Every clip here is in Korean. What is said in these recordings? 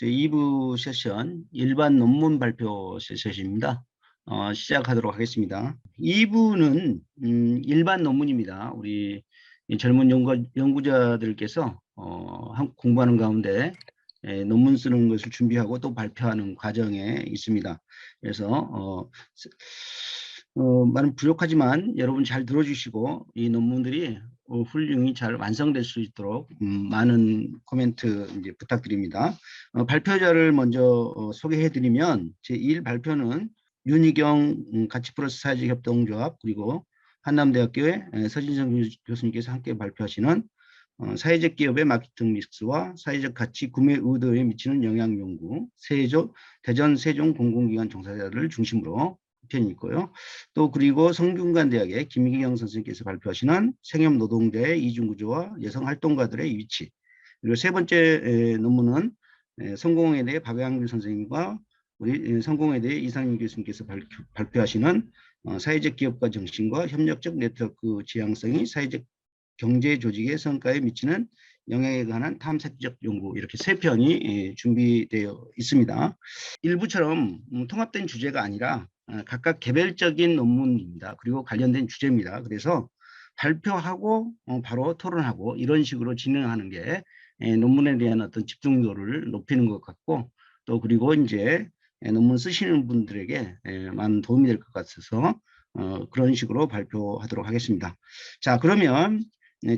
제 2부 세션 일반 논문 발표 세션입니다. 시작하도록 하겠습니다. 2부는 일반 논문입니다. 우리 젊은 연구자들께서 공부하는 가운데 논문 쓰는 것을 준비하고 또 발표하는 과정에 있습니다. 그래서 많은 부족하지만 여러분 잘 들어주시고 이 논문들이 훌륭히 잘 완성될 수 있도록 많은 코멘트 이제 부탁드립니다. 발표자를 먼저 소개해드리면 제1 발표는 윤희경 가치플러스 사회적 협동조합 그리고 한남대학교의 서진성 교수님께서 함께 발표하시는 사회적 기업의 마케팅 믹스와 사회적 가치 구매 의도에 미치는 영향 연구, 대전 세종 공공기관 종사자를 중심으로 편이 있고요. 또 그리고 성균관대학의 김기경 선생님께서 발표하시는 생협 노동자의 이중구조와 여성 활동가들의 위치. 그리고 세 번째 논문은 성공회대 박양길 선생님과 우리 성공회대 이상민 교수님께서 발표하시는 사회적 기업가 정신과 협력적 네트워크 지향성이 사회적 경제 조직의 성과에 미치는 영향에 관한 탐색적 연구, 이렇게 세 편이 준비되어 있습니다. 일부처럼 통합된 주제가 아니라 각각 개별적인 논문입니다. 그리고 관련된 주제입니다. 그래서 발표하고 바로 토론하고 이런 식으로 진행하는 게 논문에 대한 어떤 집중도를 높이는 것 같고, 또 그리고 이제 논문 쓰시는 분들에게 많은 도움이 될 것 같아서 그런 식으로 발표하도록 하겠습니다. 자, 그러면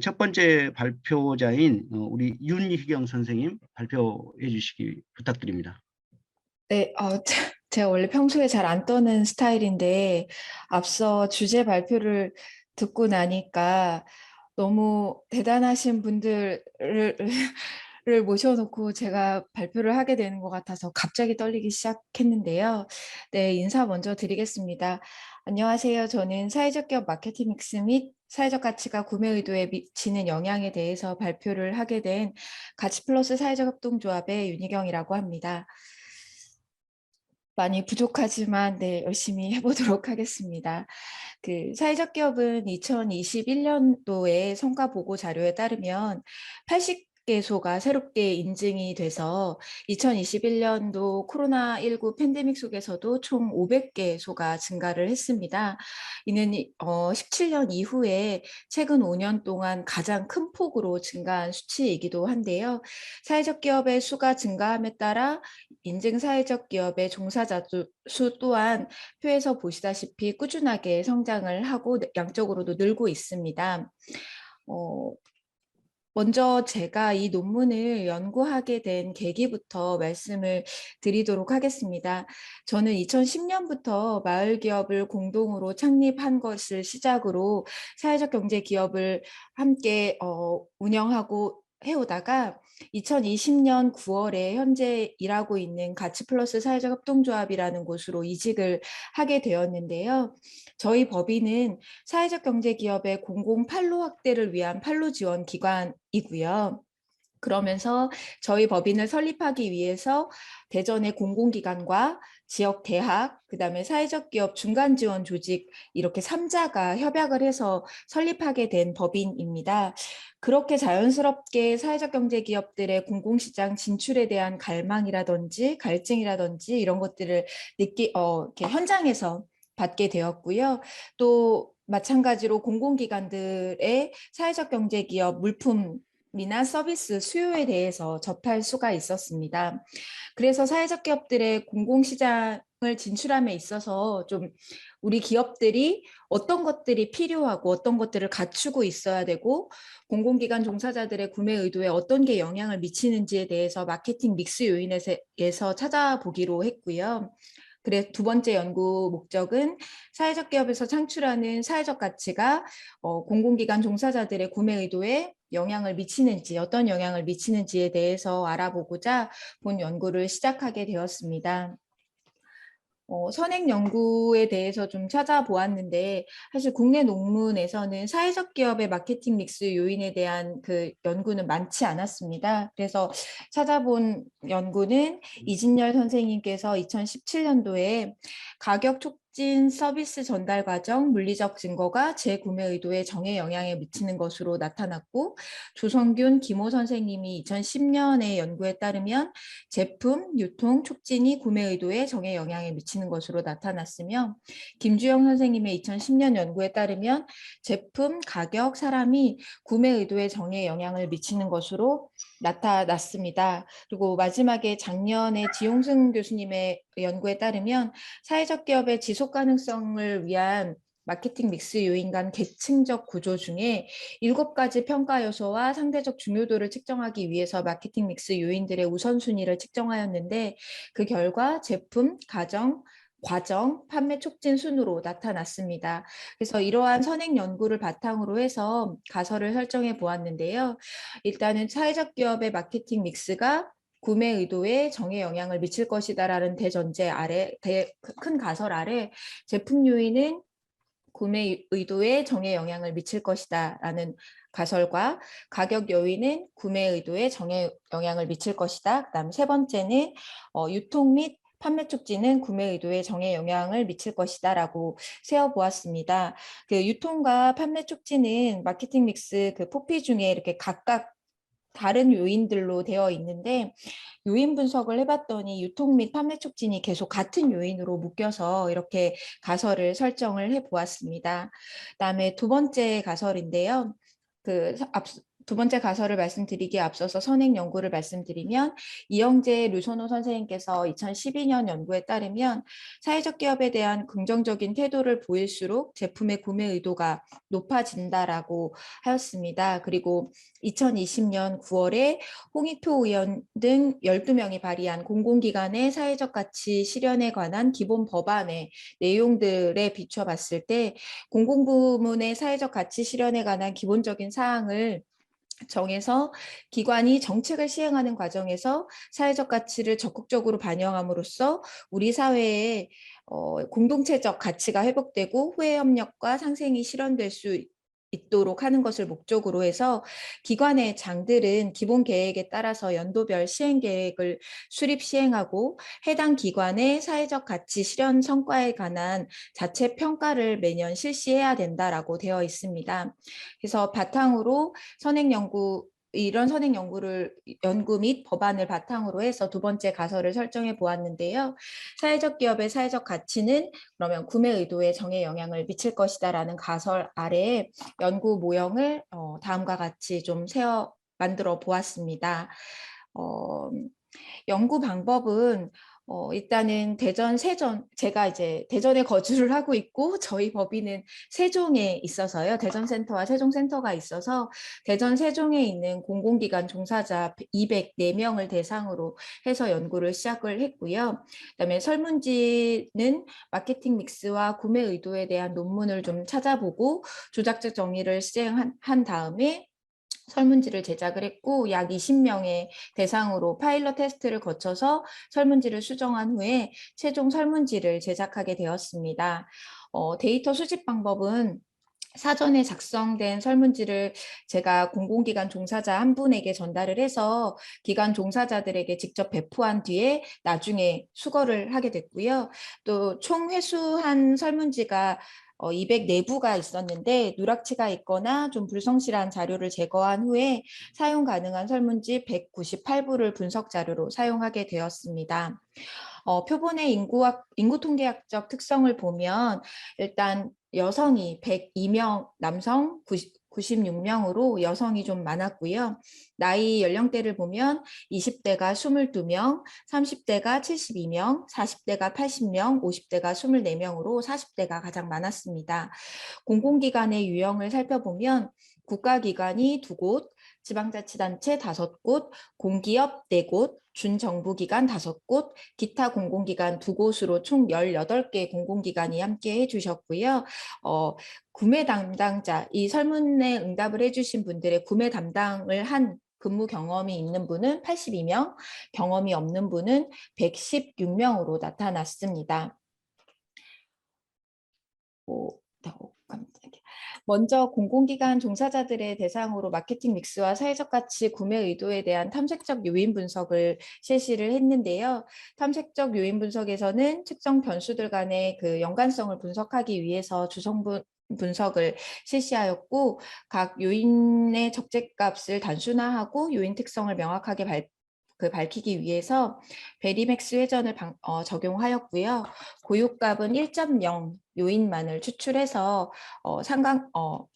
첫 번째 발표자인 우리 윤희경 선생님 발표해 주시기 부탁드립니다. 네, 제가 원래 평소에 잘 안 떠는 스타일인데 앞서 주제 발표를 듣고 나니까 너무 대단하신 분들을 모셔놓고 제가 발표를 하게 되는 것 같아서 갑자기 떨리기 시작했는데요. 네, 인사 먼저 드리겠습니다. 안녕하세요. 저는 사회적 기업 마케팅 믹스 및 사회적 가치가 구매 의도에 미치는 영향에 대해서 발표를 하게 된 가치플러스 사회적 협동조합의 윤희경이라고 합니다. 많이 부족하지만 네, 열심히 해보도록 하겠습니다. 사회적 기업은 2021년도에 성과 보고 자료에 따르면 80개소가 새롭게 인증이 돼서 2021년도 코로나19 팬데믹 속에서도 총 500개소가 증가를 했습니다. 이는 17년 이후에 최근 5년 동안 가장 큰 폭으로 증가한 수치이기도 한데요. 사회적 기업의 수가 증가함에 따라 인증 사회적 기업의 종사자 수 또한 표에서 보시다시피 꾸준하게 성장을 하고 양적으로도 늘고 있습니다. 먼저 제가 이 논문을 연구하게 된 계기부터 말씀을 드리도록 하겠습니다. 저는 2010년부터 마을 기업을 공동으로 창립한 것을 시작으로 사회적 경제 기업을 함께 운영하고 해오다가 2020년 9월에 현재 일하고 있는 가치플러스 사회적 협동조합이라는 곳으로 이직을 하게 되었는데요. 저희 법인은 사회적 경제 기업의 공공 판로 확대를 위한 판로 지원 기관이고요. 그러면서 저희 법인을 설립하기 위해서 대전의 공공기관과 지역 대학, 그다음에 사회적 기업 중간 지원 조직 이렇게 3자가 협약을 해서 설립하게 된 법인입니다. 그렇게 자연스럽게 사회적 경제 기업들의 공공시장 진출에 대한 갈망이라든지 갈증이라든지 이런 것들을 이렇게 현장에서 받게 되었고요. 또 마찬가지로 공공기관들의 사회적 경제 기업 물품이나 서비스 수요에 대해서 접할 수가 있었습니다. 그래서 사회적 기업들의 공공시장을 진출함에 있어서 좀 우리 기업들이 어떤 것들이 필요하고 어떤 것들을 갖추고 있어야 되고 공공기관 종사자들의 구매 의도에 어떤 게 영향을 미치는지에 대해서 마케팅 믹스 요인에서 찾아보기로 했고요. 그래 두 번째 연구 목적은 사회적 기업에서 창출하는 사회적 가치가 공공기관 종사자들의 구매 의도에 영향을 미치는지 어떤 영향을 미치는지에 대해서 알아보고자 본 연구를 시작하게 되었습니다. 선행 연구에 대해서 좀 찾아보았는데 사실 국내 논문에서는 사회적 기업의 마케팅 믹스 요인에 대한 그 연구는 많지 않았습니다. 그래서 찾아본 연구는 이진열 선생님께서 2017년도에 가격 촉진 서비스 전달 과정 물리적 증거가 재구매 의도의 정에 영향을 미치는 것으로 나타났고, 조성균, 김호 선생님이 2010년의 연구에 따르면 제품, 유통, 촉진이 구매 의도에 정에 영향을 미치는 것으로 나타났으며, 김주영 선생님의 2010년 연구에 따르면 제품, 가격, 사람이 구매 의도에 정에 영향을 미치는 것으로 나타났습니다. 그리고 마지막에 작년에 지용승 교수님의 연구에 따르면 사회적 기업의 지속 가능성을 위한 마케팅 믹스 요인 간 계층적 구조 중에 7가지 평가 요소와 상대적 중요도를 측정하기 위해서 마케팅 믹스 요인들의 우선순위를 측정하였는데, 그 결과 제품, 가정, 과정, 판매 촉진 순으로 나타났습니다. 그래서 이러한 선행 연구를 바탕으로 해서 가설을 설정해 보았는데요. 일단은 사회적 기업의 마케팅 믹스가 구매 의도에 정의 영향을 미칠 것이다라는 대전제 아래, 큰 가설 아래 제품 요인은 구매 의도에 정의 영향을 미칠 것이다라는 가설과 가격 요인은 구매 의도에 정의 영향을 미칠 것이다. 그다음 세 번째는 유통 및 판매 촉진은 구매 의도에 정의 영향을 미칠 것이다라고 세어보았습니다. 그 유통과 판매 촉진은 마케팅 믹스 그 포피 중에 이렇게 각각 다른 요인들로 되어 있는데, 요인 분석을 해봤더니 유통 및 판매 촉진이 계속 같은 요인으로 묶여서 이렇게 가설을 설정을 해보았습니다. 그다음에 두 번째 가설인데요. 두 번째 가설을 말씀드리기에 앞서서 선행 연구를 말씀드리면, 이영재 류선호 선생님께서 2012년 연구에 따르면 사회적 기업에 대한 긍정적인 태도를 보일수록 제품의 구매 의도가 높아진다라고 하였습니다. 그리고 2020년 9월에 홍익표 의원 등 12명이 발의한 공공기관의 사회적 가치 실현에 관한 기본 법안의 내용들에 비춰봤을 때, 공공부문의 사회적 가치 실현에 관한 기본적인 사항을 정해서 기관이 정책을 시행하는 과정에서 사회적 가치를 적극적으로 반영함으로써 우리 사회의 공동체적 가치가 회복되고 후회 협력과 상생이 실현될 수 있도록 하는 것을 목적으로 해서 기관의 장들은 기본 계획에 따라서 연도별 시행 계획을 수립 시행하고 해당 기관의 사회적 가치 실현 성과에 관한 자체 평가를 매년 실시해야 된다라고 되어 있습니다. 그래서 바탕으로 이런 연구 및 법안을 바탕으로 해서 두 번째 가설을 설정해 보았는데요. 사회적 기업의 사회적 가치는 그러면 구매 의도에 정의 영향을 미칠 것이다라는 가설 아래에 연구 모형을 다음과 같이 좀 만들어 보았습니다. 연구 방법은 일단은 제가 이제 대전에 거주를 하고 있고 저희 법인은 세종에 있어서요. 대전센터와 세종센터가 있어서 대전 세종에 있는 공공기관 종사자 204명을 대상으로 해서 연구를 시작을 했고요. 그다음에 설문지는 마케팅 믹스와 구매 의도에 대한 논문을 좀 찾아보고 조작적 정의를 시행한 다음에 설문지를 제작을 했고, 약 20명의 대상으로 파일럿 테스트를 거쳐서 설문지를 수정한 후에 최종 설문지를 제작하게 되었습니다. 데이터 수집 방법은 사전에 작성된 설문지를 제가 공공기관 종사자 한 분에게 전달을 해서 기관 종사자들에게 직접 배포한 뒤에 나중에 수거를 하게 됐고요. 또 총 회수한 설문지가 204부가 있었는데 누락치가 있거나 좀 불성실한 자료를 제거한 후에 사용 가능한 설문지 198부를 분석 자료로 사용하게 되었습니다. 표본의 인구 통계학적 특성을 보면 일단 여성이 102명, 남성 96명으로 여성이 좀 많았고요. 나이 연령대를 보면 20대가 22명, 30대가 72명, 40대가 80명, 50대가 24명으로 40대가 가장 많았습니다. 공공기관의 유형을 살펴보면 국가기관이 2곳, 지방자치단체 5곳, 공기업 4곳, 준정부기관 5곳, 기타 공공기관 2곳으로 총 18개 공공기관이 함께 해주셨고요. 구매 담당자, 이 설문에 응답을 해주신 분들의 구매 담당을 한 근무 경험이 있는 분은 82명, 경험이 없는 분은 116명으로 나타났습니다. 먼저 공공기관 종사자들의 대상으로 마케팅 믹스와 사회적 가치 구매 의도에 대한 탐색적 요인 분석을 실시를 했는데요. 탐색적 요인 분석에서는 특정 변수들 간의 그 연관성을 분석하기 위해서 주성분 분석을 실시하였고, 각 요인의 적재값을 단순화하고 요인 특성을 명확하게 밝히기 위해서 베리맥스 회전을 적용하였고요. 고유값은 1.0 요인만을 추출해서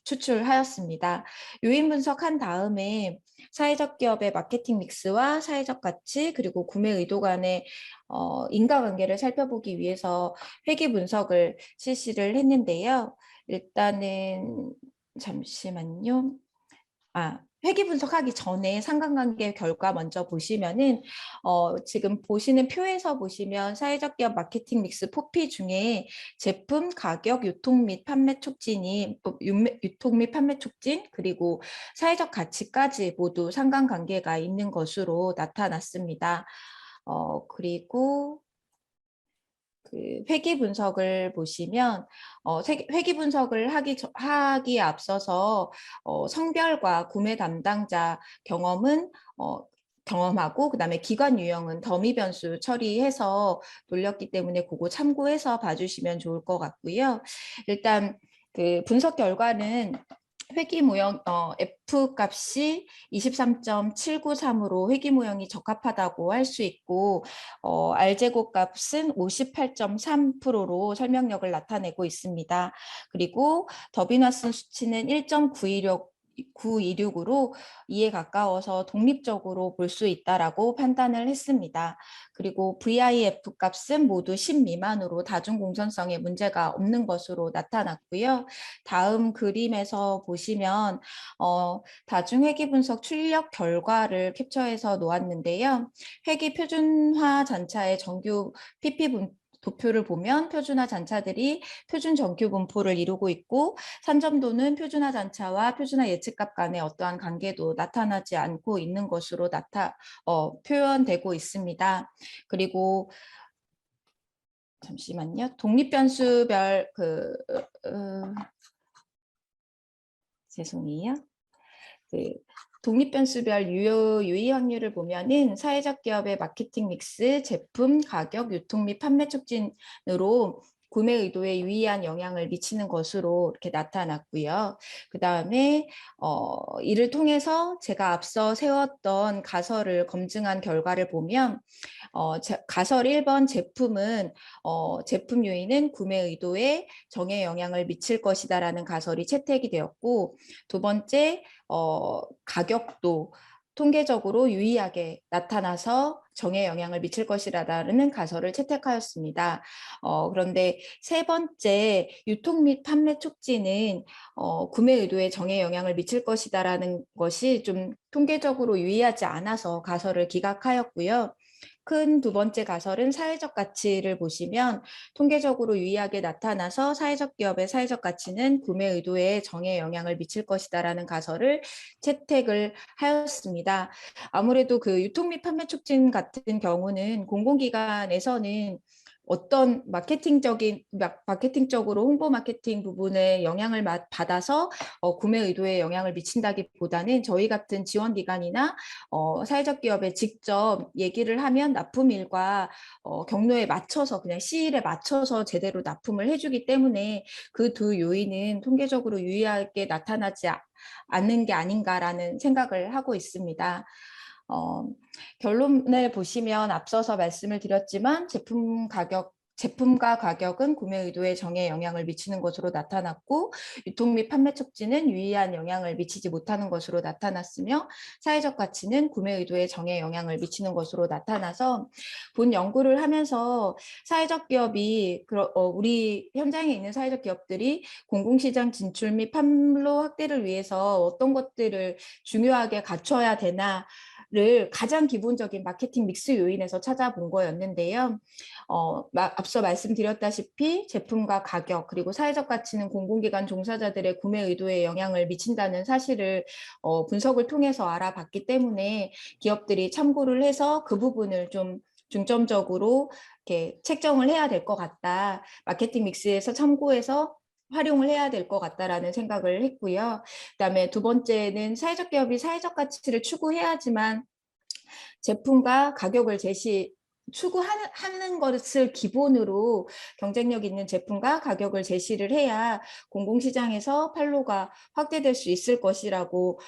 추출하였습니다. 요인 분석한 다음에 사회적 기업의 마케팅 믹스와 사회적 가치 그리고 구매 의도 간의 인과관계를 살펴보기 위해서 회귀 분석을 실시를 했는데요. 일단은 잠시만요. 회귀 분석하기 전에 상관관계 결과 먼저 보시면은 지금 보시는 표에서 보시면 사회적 기업 마케팅 믹스 포피 중에 제품 가격 유통 및 판매 유통 및 판매 촉진 그리고 사회적 가치까지 모두 상관관계가 있는 것으로 나타났습니다. 그리고 그 회귀 분석을 보시면 회귀 분석을 하기에 앞서서 성별과 구매 담당자 경험하고 그다음에 기관 유형은 더미 변수 처리해서 돌렸기 때문에 그거 참고해서 봐주시면 좋을 것 같고요. 일단 그 분석 결과는 회귀 모형 F 값이 23.793으로 회귀 모형이 적합하다고 할 수 있고 R제곱 값은 58.3%로 설명력을 나타내고 있습니다. 그리고 더비너슨 수치는 1.926으로 2에 가까워서 독립적으로 볼 수 있다라고 판단을 했습니다. 그리고 VIF 값은 모두 10 미만으로 다중공선성에 문제가 없는 것으로 나타났고요. 다음 그림에서 보시면 다중회귀 분석 출력 결과를 캡처해서 놓았는데요. 회귀 표준화 잔차의 정규 PP 도표를 보면 표준화 잔차들이 표준 정규 분포를 이루고 있고 산점도는 표준화 잔차와 표준화 예측값 간의 어떠한 관계도 나타나지 않고 있는 것으로 표현되고 있습니다. 그리고 잠시만요. 독립변수별 죄송해요. 독립변수별 유의 확률을 보면은 사회적 기업의 마케팅 믹스, 제품, 가격, 유통 및 판매 촉진으로 구매 의도에 유의한 영향을 미치는 것으로 이렇게 나타났고요. 그 다음에 이를 통해서 제가 앞서 세웠던 가설을 검증한 결과를 보면 가설 1번 제품은 제품 요인은 구매 의도에 정에 영향을 미칠 것이다라는 가설이 채택이 되었고, 두 번째 가격도 통계적으로 유의하게 나타나서 정에 영향을 미칠 것이라는 가설을 채택하였습니다. 그런데 세 번째 유통 및 판매 촉진은 구매 의도에 정에 영향을 미칠 것이다라는 것이 좀 통계적으로 유의하지 않아서 가설을 기각하였고요. 큰 두 번째 가설은 사회적 가치를 보시면 통계적으로 유의하게 나타나서 사회적 기업의 사회적 가치는 구매 의도에 정에 영향을 미칠 것이다라는 가설을 채택을 하였습니다. 아무래도 그 유통 및 판매 촉진 같은 경우는 공공기관에서는 어떤 마케팅적으로 홍보 마케팅 부분에 영향을 받아서 구매 의도에 영향을 미친다기보다는 저희 같은 지원기관이나 사회적 기업에 직접 얘기를 하면 납품일과 경로에 맞춰서 그냥 시일에 맞춰서 제대로 납품을 해주기 때문에 그 두 요인은 통계적으로 유의하게 나타나지 않는 게 아닌가라는 생각을 하고 있습니다. 결론을 보시면 앞서서 말씀을 드렸지만 제품과 가격은 구매 의도의 정에 영향을 미치는 것으로 나타났고 유통 및 판매 촉진은 유의한 영향을 미치지 못하는 것으로 나타났으며 사회적 가치는 구매 의도의 정에 영향을 미치는 것으로 나타나서 본 연구를 하면서 사회적 기업이 우리 현장에 있는 사회적 기업들이 공공시장 진출 및 판로 확대를 위해서 어떤 것들을 중요하게 갖춰야 되나 를 가장 기본적인 마케팅 믹스 요인에서 찾아본 거였는데요. 앞서 말씀드렸다시피 제품과 가격 그리고 사회적 가치는 공공기관 종사자들의 구매 의도에 영향을 미친다는 사실을 분석을 통해서 알아봤기 때문에 기업들이 참고를 해서 그 부분을 좀 중점적으로 이렇게 책정을 해야 될 것 같다. 마케팅 믹스에서 참고해서 활용을 해야 될 것 같다라는 생각을 했고요. 그다음에 두 번째는 사회적 기업이 사회적 가치를 추구해야지만 제품과 가격을 추구하는 것을 기본으로 경쟁력 있는 제품과 가격을 제시를 해야 공공시장에서 판로가 확대될 수 있을 것이라고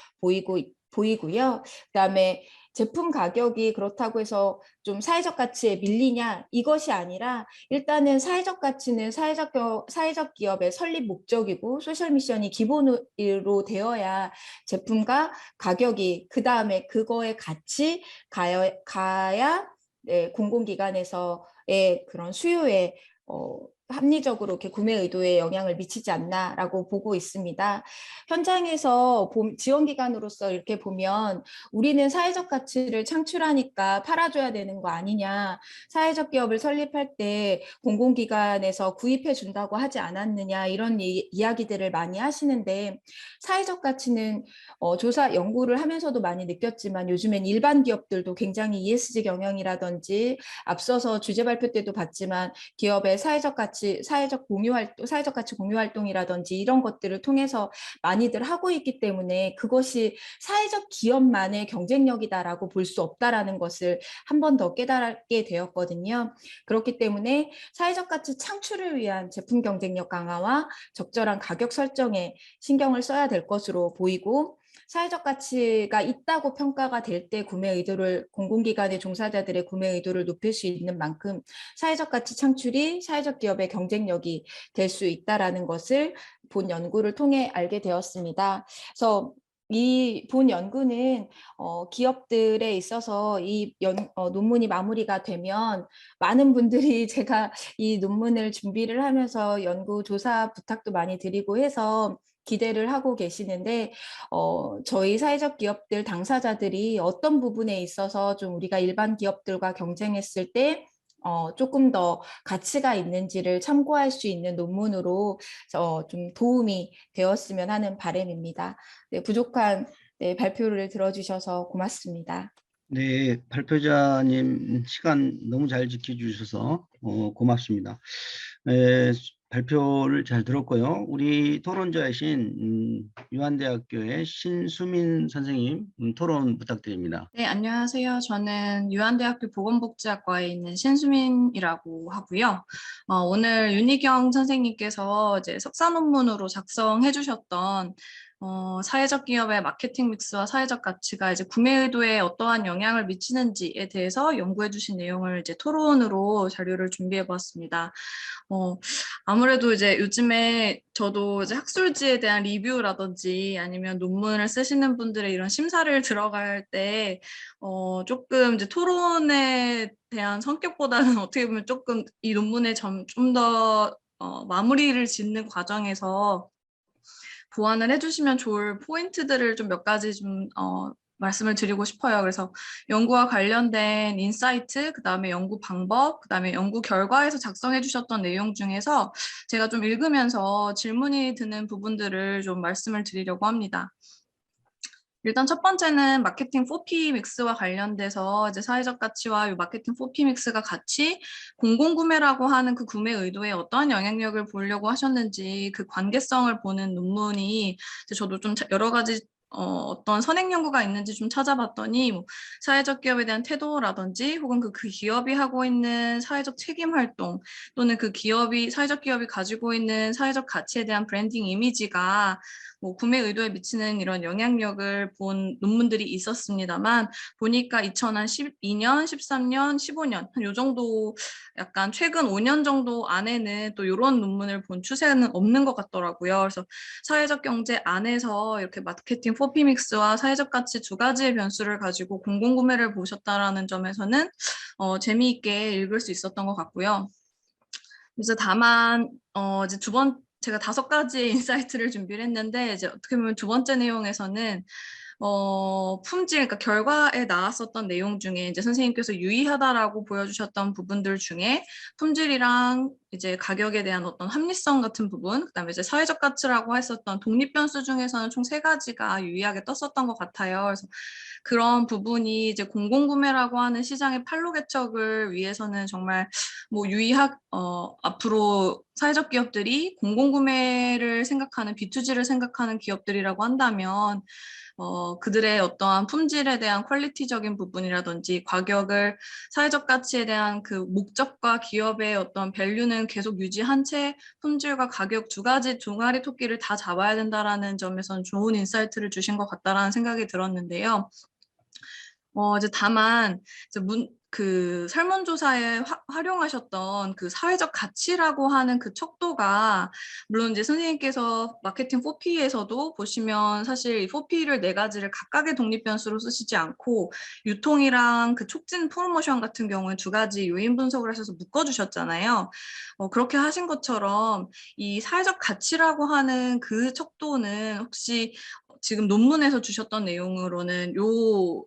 보이고요. 그다음에 제품 가격이 그렇다고 해서 좀 사회적 가치에 밀리냐, 이것이 아니라 일단은 사회적 가치는 사회적 기업의 설립 목적이고 소셜 미션이 기본으로 되어야 제품과 가격이 그다음에 그거에 같이 가야 네, 공공기관에서의 그런 수요에 합리적으로 이렇게 구매 의도에 영향을 미치지 않나라고 보고 있습니다. 현장에서 지원기관으로서 이렇게 보면 우리는 사회적 가치를 창출하니까 팔아줘야 되는 거 아니냐, 사회적 기업을 설립할 때 공공기관에서 구입해 준다고 하지 않았느냐, 이런 이야기들을 많이 하시는데, 사회적 가치는 조사 연구를 하면서도 많이 느꼈지만 요즘엔 일반 기업들도 굉장히 ESG 경영이라든지 앞서서 주제 발표 때도 봤지만 기업의 사회적 가치 공유 활동이라든지 이런 것들을 통해서 많이들 하고 있기 때문에 그것이 사회적 기업만의 경쟁력이다라고 볼 수 없다라는 것을 한 번 더 깨닫게 되었거든요. 그렇기 때문에 사회적 가치 창출을 위한 제품 경쟁력 강화와 적절한 가격 설정에 신경을 써야 될 것으로 보이고, 사회적 가치가 있다고 평가가 될 때 공공기관의 종사자들의 구매 의도를 높일 수 있는 만큼 사회적 가치 창출이 사회적 기업의 경쟁력이 될 수 있다라는 것을 본 연구를 통해 알게 되었습니다. 그래서 이 본 연구는 기업들에 있어서 논문이 마무리가 되면 많은 분들이 제가 이 논문을 준비를 하면서 연구 조사 부탁도 많이 드리고 해서 기대를 하고 계시는데, 저희 사회적 기업들 당사자들이 어떤 부분에 있어서 좀 우리가 일반 기업들과 경쟁했을 때 조금 더 가치가 있는지를 참고할 수 있는 논문으로 좀 도움이 되었으면 하는 바람입니다. 네, 부족한 발표를 들어주셔서 고맙습니다. 네, 발표자님 시간 너무 잘 지켜주셔서 고맙습니다. 발표를 잘 들었고요. 우리 토론자이신 유한대학교의 신수민 선생님 토론 부탁드립니다. 네, 안녕하세요. 저는 유한대학교 보건복지학과에 있는 신수민이라고 하고요. 오늘 윤희경 선생님께서 이제 석사 논문으로 작성해 주셨던 사회적 기업의 마케팅 믹스와 사회적 가치가 이제 구매 의도에 어떠한 영향을 미치는지에 대해서 연구해 주신 내용을 이제 토론으로 자료를 준비해 보았습니다. 아무래도 이제 요즘에 저도 이제 학술지에 대한 리뷰라든지 아니면 논문을 쓰시는 분들의 이런 심사를 들어갈 때 조금 이제 토론에 대한 성격보다는 어떻게 보면 조금 이 논문에 좀 더 마무리를 짓는 과정에서 보완을 해주시면 좋을 포인트들을 좀 몇 가지 좀 말씀을 드리고 싶어요. 그래서 연구와 관련된 인사이트, 그다음에 연구 방법, 그다음에 연구 결과에서 작성해 주셨던 내용 중에서 제가 좀 읽으면서 질문이 드는 부분들을 좀 말씀을 드리려고 합니다. 일단 첫 번째는 마케팅 4P 믹스와 관련돼서 이제 사회적 가치와 이 마케팅 4P 믹스가 같이 공공구매라고 하는 그 구매 의도에 어떠한 영향력을 보려고 하셨는지 그 관계성을 보는 논문이 저도 좀 여러 가지 어떤 선행 연구가 있는지 좀 찾아봤더니 뭐 사회적 기업에 대한 태도라든지 혹은 그 기업이 하고 있는 사회적 책임 활동 또는 그 사회적 기업이 가지고 있는 사회적 가치에 대한 브랜딩 이미지가 뭐 구매 의도에 미치는 이런 영향력을 본 논문들이 있었습니다만 보니까 2012년, 13년, 15년 한 요 정도 약간 최근 5년 정도 안에는 또 이런 논문을 본 추세는 없는 것 같더라고요. 그래서 사회적 경제 안에서 이렇게 마케팅 4P 믹스와 사회적 가치 두 가지의 변수를 가지고 공공구매를 보셨다라는 점에서는 재미있게 읽을 수 있었던 것 같고요. 그래서 다만 이제 제가 5가지의 인사이트를 준비를 했는데 이제 어떻게 보면 두 번째 내용에서는 품질, 그러니까 결과에 나왔었던 내용 중에 이제 선생님께서 유의하다라고 보여주셨던 부분들 중에 품질이랑 이제 가격에 대한 어떤 합리성 같은 부분, 그다음에 이제 사회적 가치라고 했었던 독립 변수 중에서는 총 3가지가 유의하게 떴었던 것 같아요. 그래서 그런 부분이 이제 공공구매라고 하는 시장의 판로 개척을 위해서는 정말 뭐 앞으로 사회적 기업들이 공공구매를 생각하는 B2G를 생각하는 기업들이라고 한다면 그들의 어떠한 품질에 대한 퀄리티적인 부분이라든지 가격을 사회적 가치에 대한 그 목적과 기업의 어떤 밸류는 계속 유지한 채 품질과 가격 2가지 종아리 토끼를 다 잡아야 된다라는 점에서는 좋은 인사이트를 주신 것 같다라는 생각이 들었는데요. 이제 다만 이제 그 설문조사에 활용하셨던 그 사회적 가치라고 하는 그 척도가 물론 이제 선생님께서 마케팅 4P에서도 보시면 사실 이 4P를 4가지를 각각의 독립 변수로 쓰시지 않고 유통이랑 그 촉진 프로모션 같은 경우는 2가지 요인 분석을 하셔서 묶어주셨잖아요. 그렇게 하신 것처럼 이 사회적 가치라고 하는 그 척도는 혹시 지금 논문에서 주셨던 내용으로는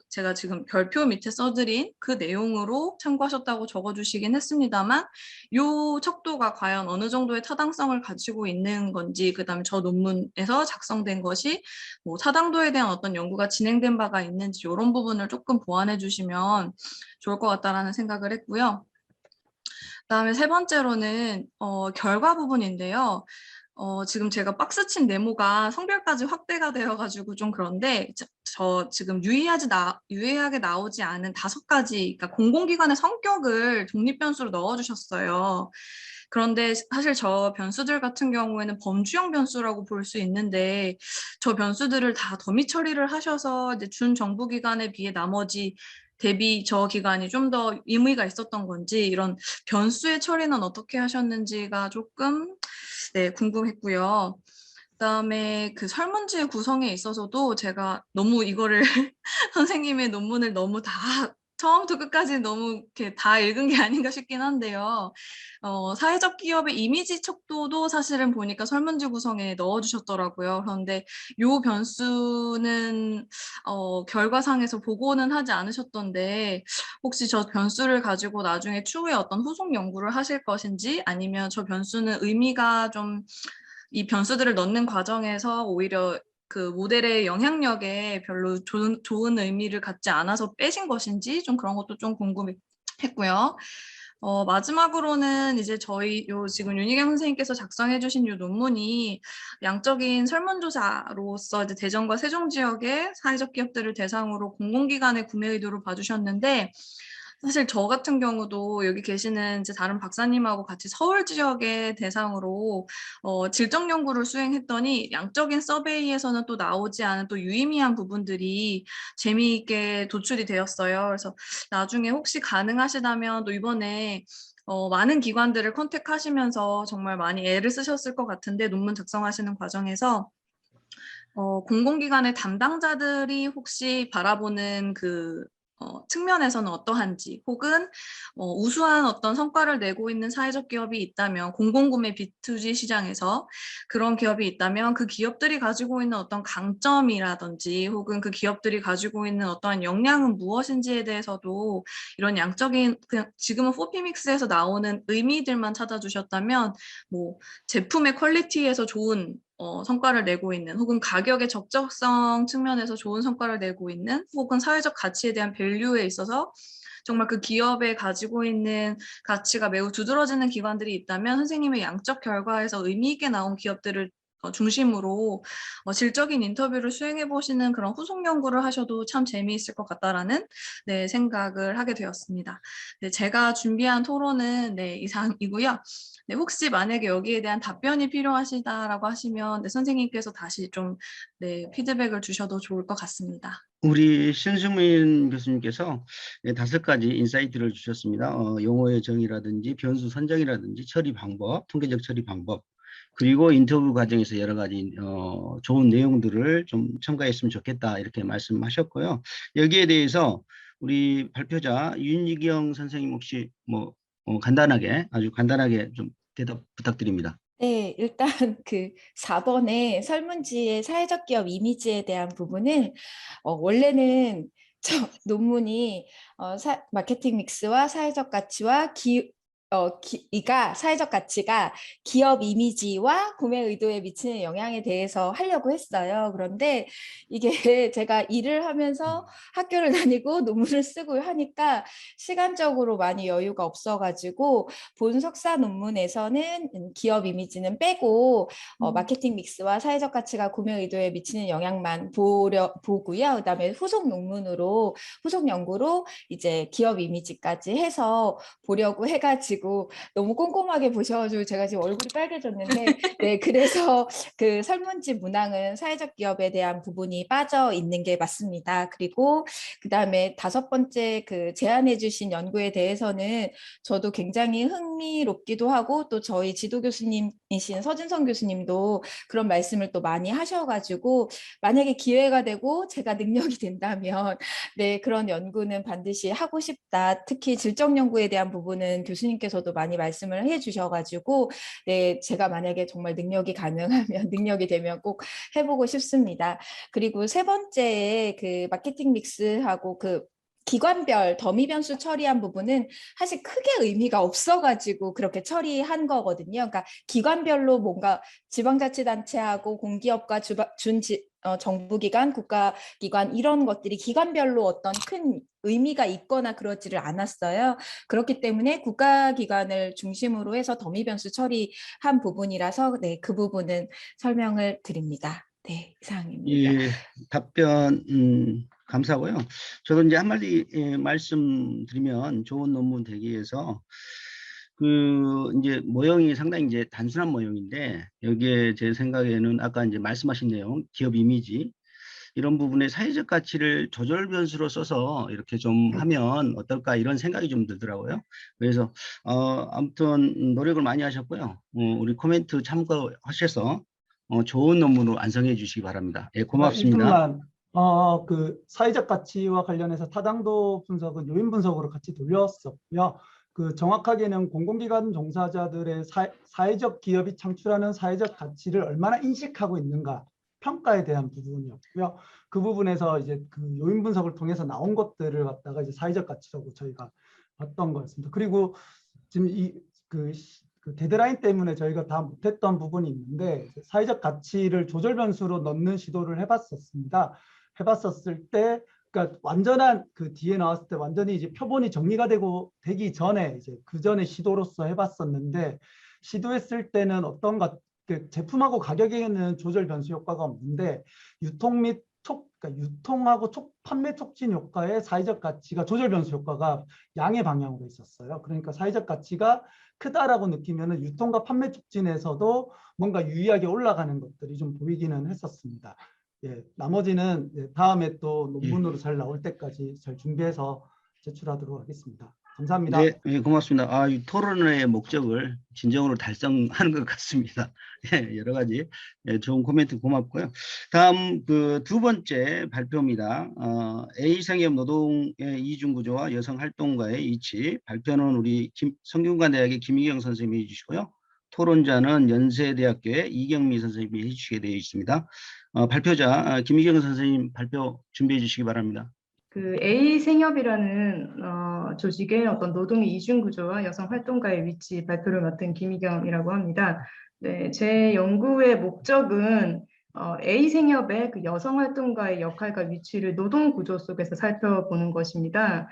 제가 지금 별표 밑에 써드린 그 내용으로 참고하셨다고 적어주시긴 했습니다만 요 척도가 과연 어느 정도의 타당성을 가지고 있는 건지, 그다음에 저 논문에서 작성된 것이 뭐 타당도에 대한 어떤 연구가 진행된 바가 있는지 이런 부분을 조금 보완해 주시면 좋을 것 같다라는 생각을 했고요. 그다음에 3번째로는 결과 부분인데요. 지금 제가 박스친 네모가 성별까지 확대가 되어가지고 좀 그런데 저 지금 유의하게 나오지 않은 5가지, 그러니까 공공기관의 성격을 독립 변수로 넣어주셨어요. 그런데 사실 저 변수들 같은 경우에는 범주형 변수라고 볼 수 있는데 저 변수들을 다 더미 처리를 하셔서 이제 준 정부기관에 비해 나머지 대비 저 기관이 좀 더 의미가 있었던 건지, 이런 변수의 처리는 어떻게 하셨는지가 조금 궁금했고요. 그다음에 그 설문지 구성에 있어서도 제가 너무 이거를 선생님의 논문을 너무 다 처음부터 끝까지 너무 이렇게 다 읽은 게 아닌가 싶긴 한데요. 사회적 기업의 이미지 척도도 사실은 보니까 설문지 구성에 넣어주셨더라고요. 그런데 요 변수는 결과상에서 보고는 하지 않으셨던데 혹시 저 변수를 가지고 나중에 추후에 어떤 후속 연구를 하실 것인지, 아니면 저 변수는 의미가 좀 이 변수들을 넣는 과정에서 오히려 그 모델의 영향력에 별로 좋은 의미를 갖지 않아서 빼신 것인지 좀 그런 것도 좀 궁금했고요. 마지막으로는 이제 저희 지금 윤희경 선생님께서 작성해 주신 요 논문이 양적인 설문조사로서 이제 대전과 세종 지역의 사회적 기업들을 대상으로 공공기관의 구매 의도를 봐주셨는데, 사실 저 같은 경우도 여기 계시는 이제 다른 박사님하고 같이 서울 지역의 대상으로 질적 연구를 수행했더니 양적인 서베이에서는 또 나오지 않은 또 유의미한 부분들이 재미있게 도출이 되었어요. 그래서 나중에 혹시 가능하시다면 또 이번에 많은 기관들을 컨택하시면서 정말 많이 애를 쓰셨을 것 같은데 논문 작성하시는 과정에서 공공기관의 담당자들이 혹시 바라보는 그 측면에서는 어떠한지, 혹은 우수한 어떤 성과를 내고 있는 사회적 기업이 있다면, 공공구매 B2G 시장에서 그런 기업이 있다면 그 기업들이 가지고 있는 어떤 강점이라든지 혹은 그 기업들이 가지고 있는 어떠한 역량은 무엇인지에 대해서도 이런 양적인, 그냥 지금은 4P믹스에서 나오는 의미들만 찾아주셨다면 뭐 제품의 퀄리티에서 좋은 성과를 내고 있는, 혹은 가격의 적정성 측면에서 좋은 성과를 내고 있는, 혹은 사회적 가치에 대한 밸류에 있어서 정말 그 기업에 가지고 있는 가치가 매우 두드러지는 기관들이 있다면 선생님의 양적 결과에서 의미 있게 나온 기업들을 중심으로 질적인 인터뷰를 수행해 보시는 그런 후속 연구를 하셔도 참 재미있을 것 같다라는 생각을 하게 되었습니다. 제가 준비한 토론은 이상이고요. 혹시 만약에 여기에 대한 답변이 필요하시다라고 하시면 선생님께서 다시 좀 피드백을 주셔도 좋을 것 같습니다. 우리 신승민 교수님께서 5가지 인사이트를 주셨습니다. 용어의 정의라든지 변수 선정이라든지 처리 방법, 통계적 처리 방법, 그리고 인터뷰 과정에서 여러 가지 좋은 내용들을 좀 첨가했으면 좋겠다 이렇게 말씀하셨고요. 여기에 대해서 우리 발표자 윤희경 선생님 혹시 뭐 간단하게, 아주 간단하게 좀 대답 부탁드립니다. 네, 일단 그 4번의 설문지의 사회적 기업 이미지에 대한 부분은 원래는 저 논문이 마케팅 믹스와 사회적 가치와 이가 사회적 가치가 기업 이미지와 구매 의도에 미치는 영향에 대해서 하려고 했어요. 그런데 이게 제가 일을 하면서 학교를 다니고 논문을 쓰고 하니까 시간적으로 많이 여유가 없어가지고 본 석사 논문에서는 기업 이미지는 빼고 마케팅 믹스와 사회적 가치가 구매 의도에 미치는 영향만 보고요. 그다음에 후속 논문으로 후속 연구로 이제 기업 이미지까지 해서 보려고 해가지고 너무 꼼꼼하게 보셔가지고 제가 지금 얼굴이 빨개졌는데 네, 그래서 그 설문지 문항은 사회적 기업에 대한 부분이 빠져 있는 게 맞습니다. 그리고 그다음에 5번째 그 제안해 주신 연구에 대해서는 저도 굉장히 흥미롭기도 하고 또 저희 지도 교수님이신 서진성 교수님도 그런 말씀을 또 많이 하셔가지고 만약에 기회가 되고 제가 능력이 된다면 네, 그런 연구는 반드시 하고 싶다. 특히 질적 연구에 대한 부분은 교수님께서도 많이 말씀을 해주셔가지고 네, 제가 만약에 정말 능력이 가능하면 능력이 되면 꼭 해보고 싶습니다. 그리고 3번째 그 마케팅 믹스하고 그 기관별 더미 변수 처리한 부분은 사실 크게 의미가 없어가지고 그렇게 처리한 거거든요. 그러니까 기관별로 뭔가 지방자치단체하고 공기업과 정부기관, 국가기관 이런 것들이 기관별로 어떤 큰 의미가 있거나 그러지를 않았어요. 그렇기 때문에 국가기관을 중심으로 해서 더미 변수 처리한 부분이라서 네, 그 부분은 설명을 드립니다. 네, 이상입니다. 예, 답변 감사하고요. 저도 이제 한마디 말씀드리면 좋은 논문 되기 위해서 그 이제 모형이 상당히 이제 단순한 모형인데 여기에 제 생각에는 아까 이제 말씀하신 내용 기업 이미지 이런 부분에 사회적 가치를 조절 변수로 써서 이렇게 좀 하면 어떨까 이런 생각이 좀 들더라고요. 그래서 아무튼 노력을 많이 하셨고요. 우리 코멘트 참고하셔서 좋은 논문으로 완성해 주시기 바랍니다. 예, 고맙습니다. 1분만 그 사회적 가치와 관련해서 타당도 분석은 요인 분석으로 같이 돌렸었고요. 그 정확하게는 공공기관 종사자들의 사회적 기업이 창출하는 사회적 가치를 얼마나 인식하고 있는가 평가에 대한 부분이었고요. 그 부분에서 이제 그 요인 분석을 통해서 나온 것들을 갖다가 이제 사회적 가치라고 저희가 봤던 거였습니다. 그리고 지금 그 데드라인 때문에 저희가 다 못했던 부분이 있는데 사회적 가치를 조절 변수로 넣는 시도를 해봤었습니다. 해봤었을 때 그러니까 완전한 그 뒤에 나왔을 때 완전히 이제 표본이 정리가 되기 전에 이제 그 전에 시도로서 해봤었는데 시도했을 때는 어떤 제품하고 가격에는 조절 변수 효과가 없는데 유통 및 그러니까 유통하고 판매 촉진 효과의 사회적 가치가 조절 변수 효과가 양의 방향으로 있었어요. 그러니까 사회적 가치가 크다라고 느끼면은 유통과 판매 촉진에서도 뭔가 유의하게 올라가는 것들이 좀 보이기는 했었습니다. 예, 나머지는 다음에 또 논문으로 잘 나올 때까지 잘 준비해서 제출하도록 하겠습니다. 감사합니다. 네, 예, 고맙습니다. 이 토론회의 목적을 진정으로 달성하는 것 같습니다. 예, 여러 가지 좋은 코멘트 고맙고요. 다음 그 2번째 발표입니다. A상업 노동의 이중구조와 여성 활동가의 이치. 발표는 우리 성균관대학의 김희경 선생님이 해주시고요. 토론자는 연세대학교의 이경미 선생님이 해주시게 되어 있습니다. 발표자 김희경 선생님 발표 준비해 주시기 바랍니다. 그 A생협이라는 조직의 어떤 노동의 이중구조와 여성 활동가의 위치 발표를 맡은 김희경이라고 합니다. 네, 제 연구의 목적은 A생협의 그 여성 활동가의 역할과 위치를 노동구조 속에서 살펴보는 것입니다.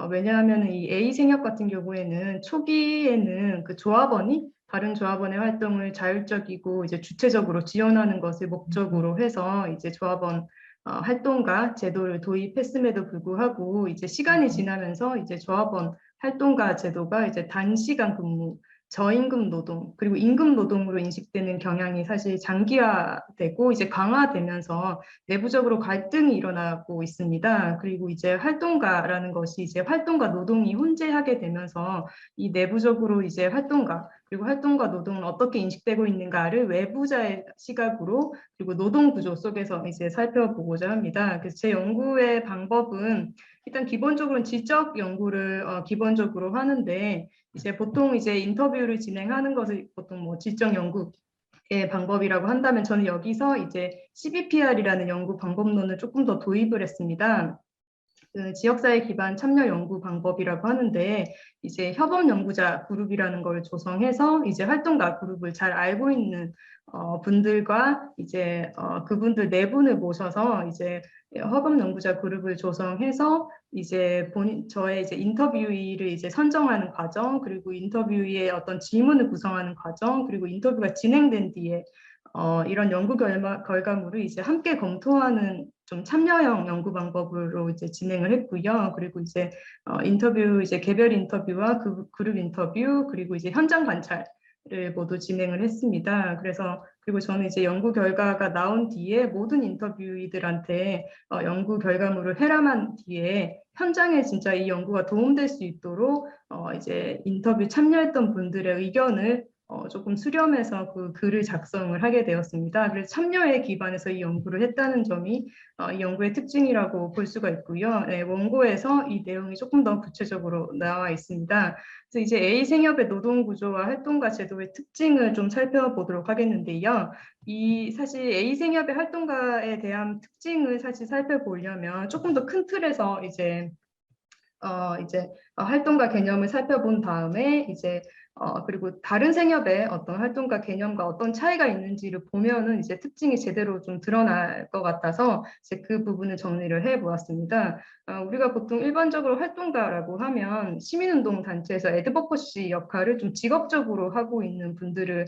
왜냐하면 이 A생협 같은 경우에는 초기에는 그 조합원이 다른 조합원의 활동을 자율적이고 이제 주체적으로 지원하는 것을 목적으로 해서 이제 조합원 활동가 제도를 도입했음에도 불구하고 이제 시간이 지나면서 이제 조합원 활동가 제도가 이제 단시간 근무, 저임금 노동 그리고 임금 노동으로 인식되는 경향이 사실 장기화되고 이제 강화되면서 내부적으로 갈등이 일어나고 있습니다. 그리고 이제 활동가라는 것이 이제 활동가 노동이 혼재하게 되면서 이 내부적으로 이제 활동가 그리고 활동가 노동은 어떻게 인식되고 있는가를 외부자의 시각으로 그리고 노동 구조 속에서 이제 살펴보고자 합니다. 그래서 제 연구의 방법은 일단 기본적으로는 지적 연구를 기본적으로 하는데 이제 보통 이제 인터뷰를 진행하는 것을 보통 뭐 지적 연구의 방법이라고 한다면 저는 여기서 이제 CBPR이라는 연구 방법론을 조금 더 도입을 했습니다. 그 지역사회 기반 참여 연구 방법이라고 하는데 이제 협업 연구자 그룹이라는 걸 조성해서 이제 활동가 그룹을 잘 알고 있는 분들과 이제 그분들 네 분을 모셔서 이제 협업 연구자 그룹을 조성해서 이제 저의 이제 인터뷰이를 이제 선정하는 과정, 그리고 인터뷰의 어떤 질문을 구성하는 과정, 그리고 인터뷰가 진행된 뒤에 이런 연구 결과물을 이제 함께 검토하는 좀 참여형 연구 방법으로 이제 진행을 했고요. 그리고 이제 인터뷰 이제 개별 인터뷰와 그룹 인터뷰 그리고 이제 현장 관찰을 모두 진행을 했습니다. 그리고 저는 이제 연구 결과가 나온 뒤에 모든 인터뷰이들한테 연구 결과물을 해람한 뒤에 현장에 진짜 이 연구가 도움될 수 있도록 이제 인터뷰 참여했던 분들의 의견을 조금 수렴해서 그 글을 작성을 하게 되었습니다. 그래서 참여에 기반해서 이 연구를 했다는 점이 이 연구의 특징이라고 볼 수가 있고요. 네, 원고에서 이 내용이 조금 더 구체적으로 나와 있습니다. 그래서 이제 A 생협의 노동 구조와 활동가 제도의 특징을 좀 살펴보도록 하겠는데요. 사실 A 생협의 활동가에 대한 특징을 사실 살펴보려면 조금 더 큰 틀에서 이제 활동가 개념을 살펴본 다음에 그리고 다른 생협의 어떤 활동가 개념과 어떤 차이가 있는지를 보면은 이제 특징이 제대로 좀 드러날 것 같아서 이제 그 부분을 정리를 해 보았습니다. 우리가 보통 일반적으로 활동가라고 하면 시민운동 단체에서 애드버커시 역할을 좀 직업적으로 하고 있는 분들을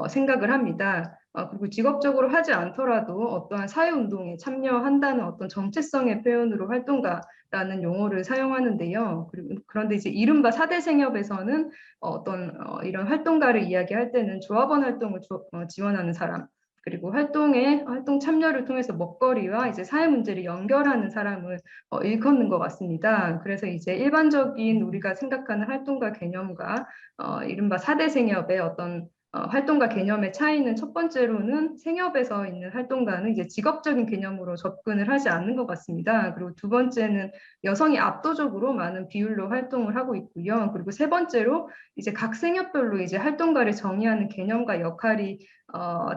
생각을 합니다. 그리고 직업적으로 하지 않더라도 어떠한 사회운동에 참여한다는 어떤 정체성의 표현으로 활동가라는 용어를 사용하는데요. 그런데 이제 이른바 4대 생협에서는 이런 활동가를 이야기할 때는 조합원 활동을 지원하는 사람, 그리고 활동 참여를 통해서 먹거리와 이제 사회 문제를 연결하는 사람을 일컫는 것 같습니다. 그래서 이제 일반적인 우리가 생각하는 활동가 개념과 이른바 4대 생협의 어떤 활동가 개념의 차이는 첫 번째로는 생협에서 있는 활동가는 이제 직업적인 개념으로 접근을 하지 않는 것 같습니다. 그리고 두 번째는 여성이 압도적으로 많은 비율로 활동을 하고 있고요. 그리고 세 번째로 이제 각 생협별로 이제 활동가를 정의하는 개념과 역할이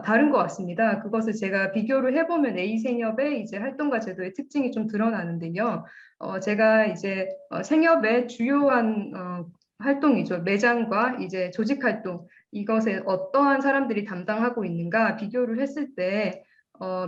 다른 것 같습니다. 그것을 제가 비교를 해보면 A 생협의 이제 활동가 제도의 특징이 좀 드러나는데요. 제가 이제 생협의 주요한 활동이죠. 매장과 이제 조직 활동, 이것에 어떠한 사람들이 담당하고 있는가 비교를 했을 때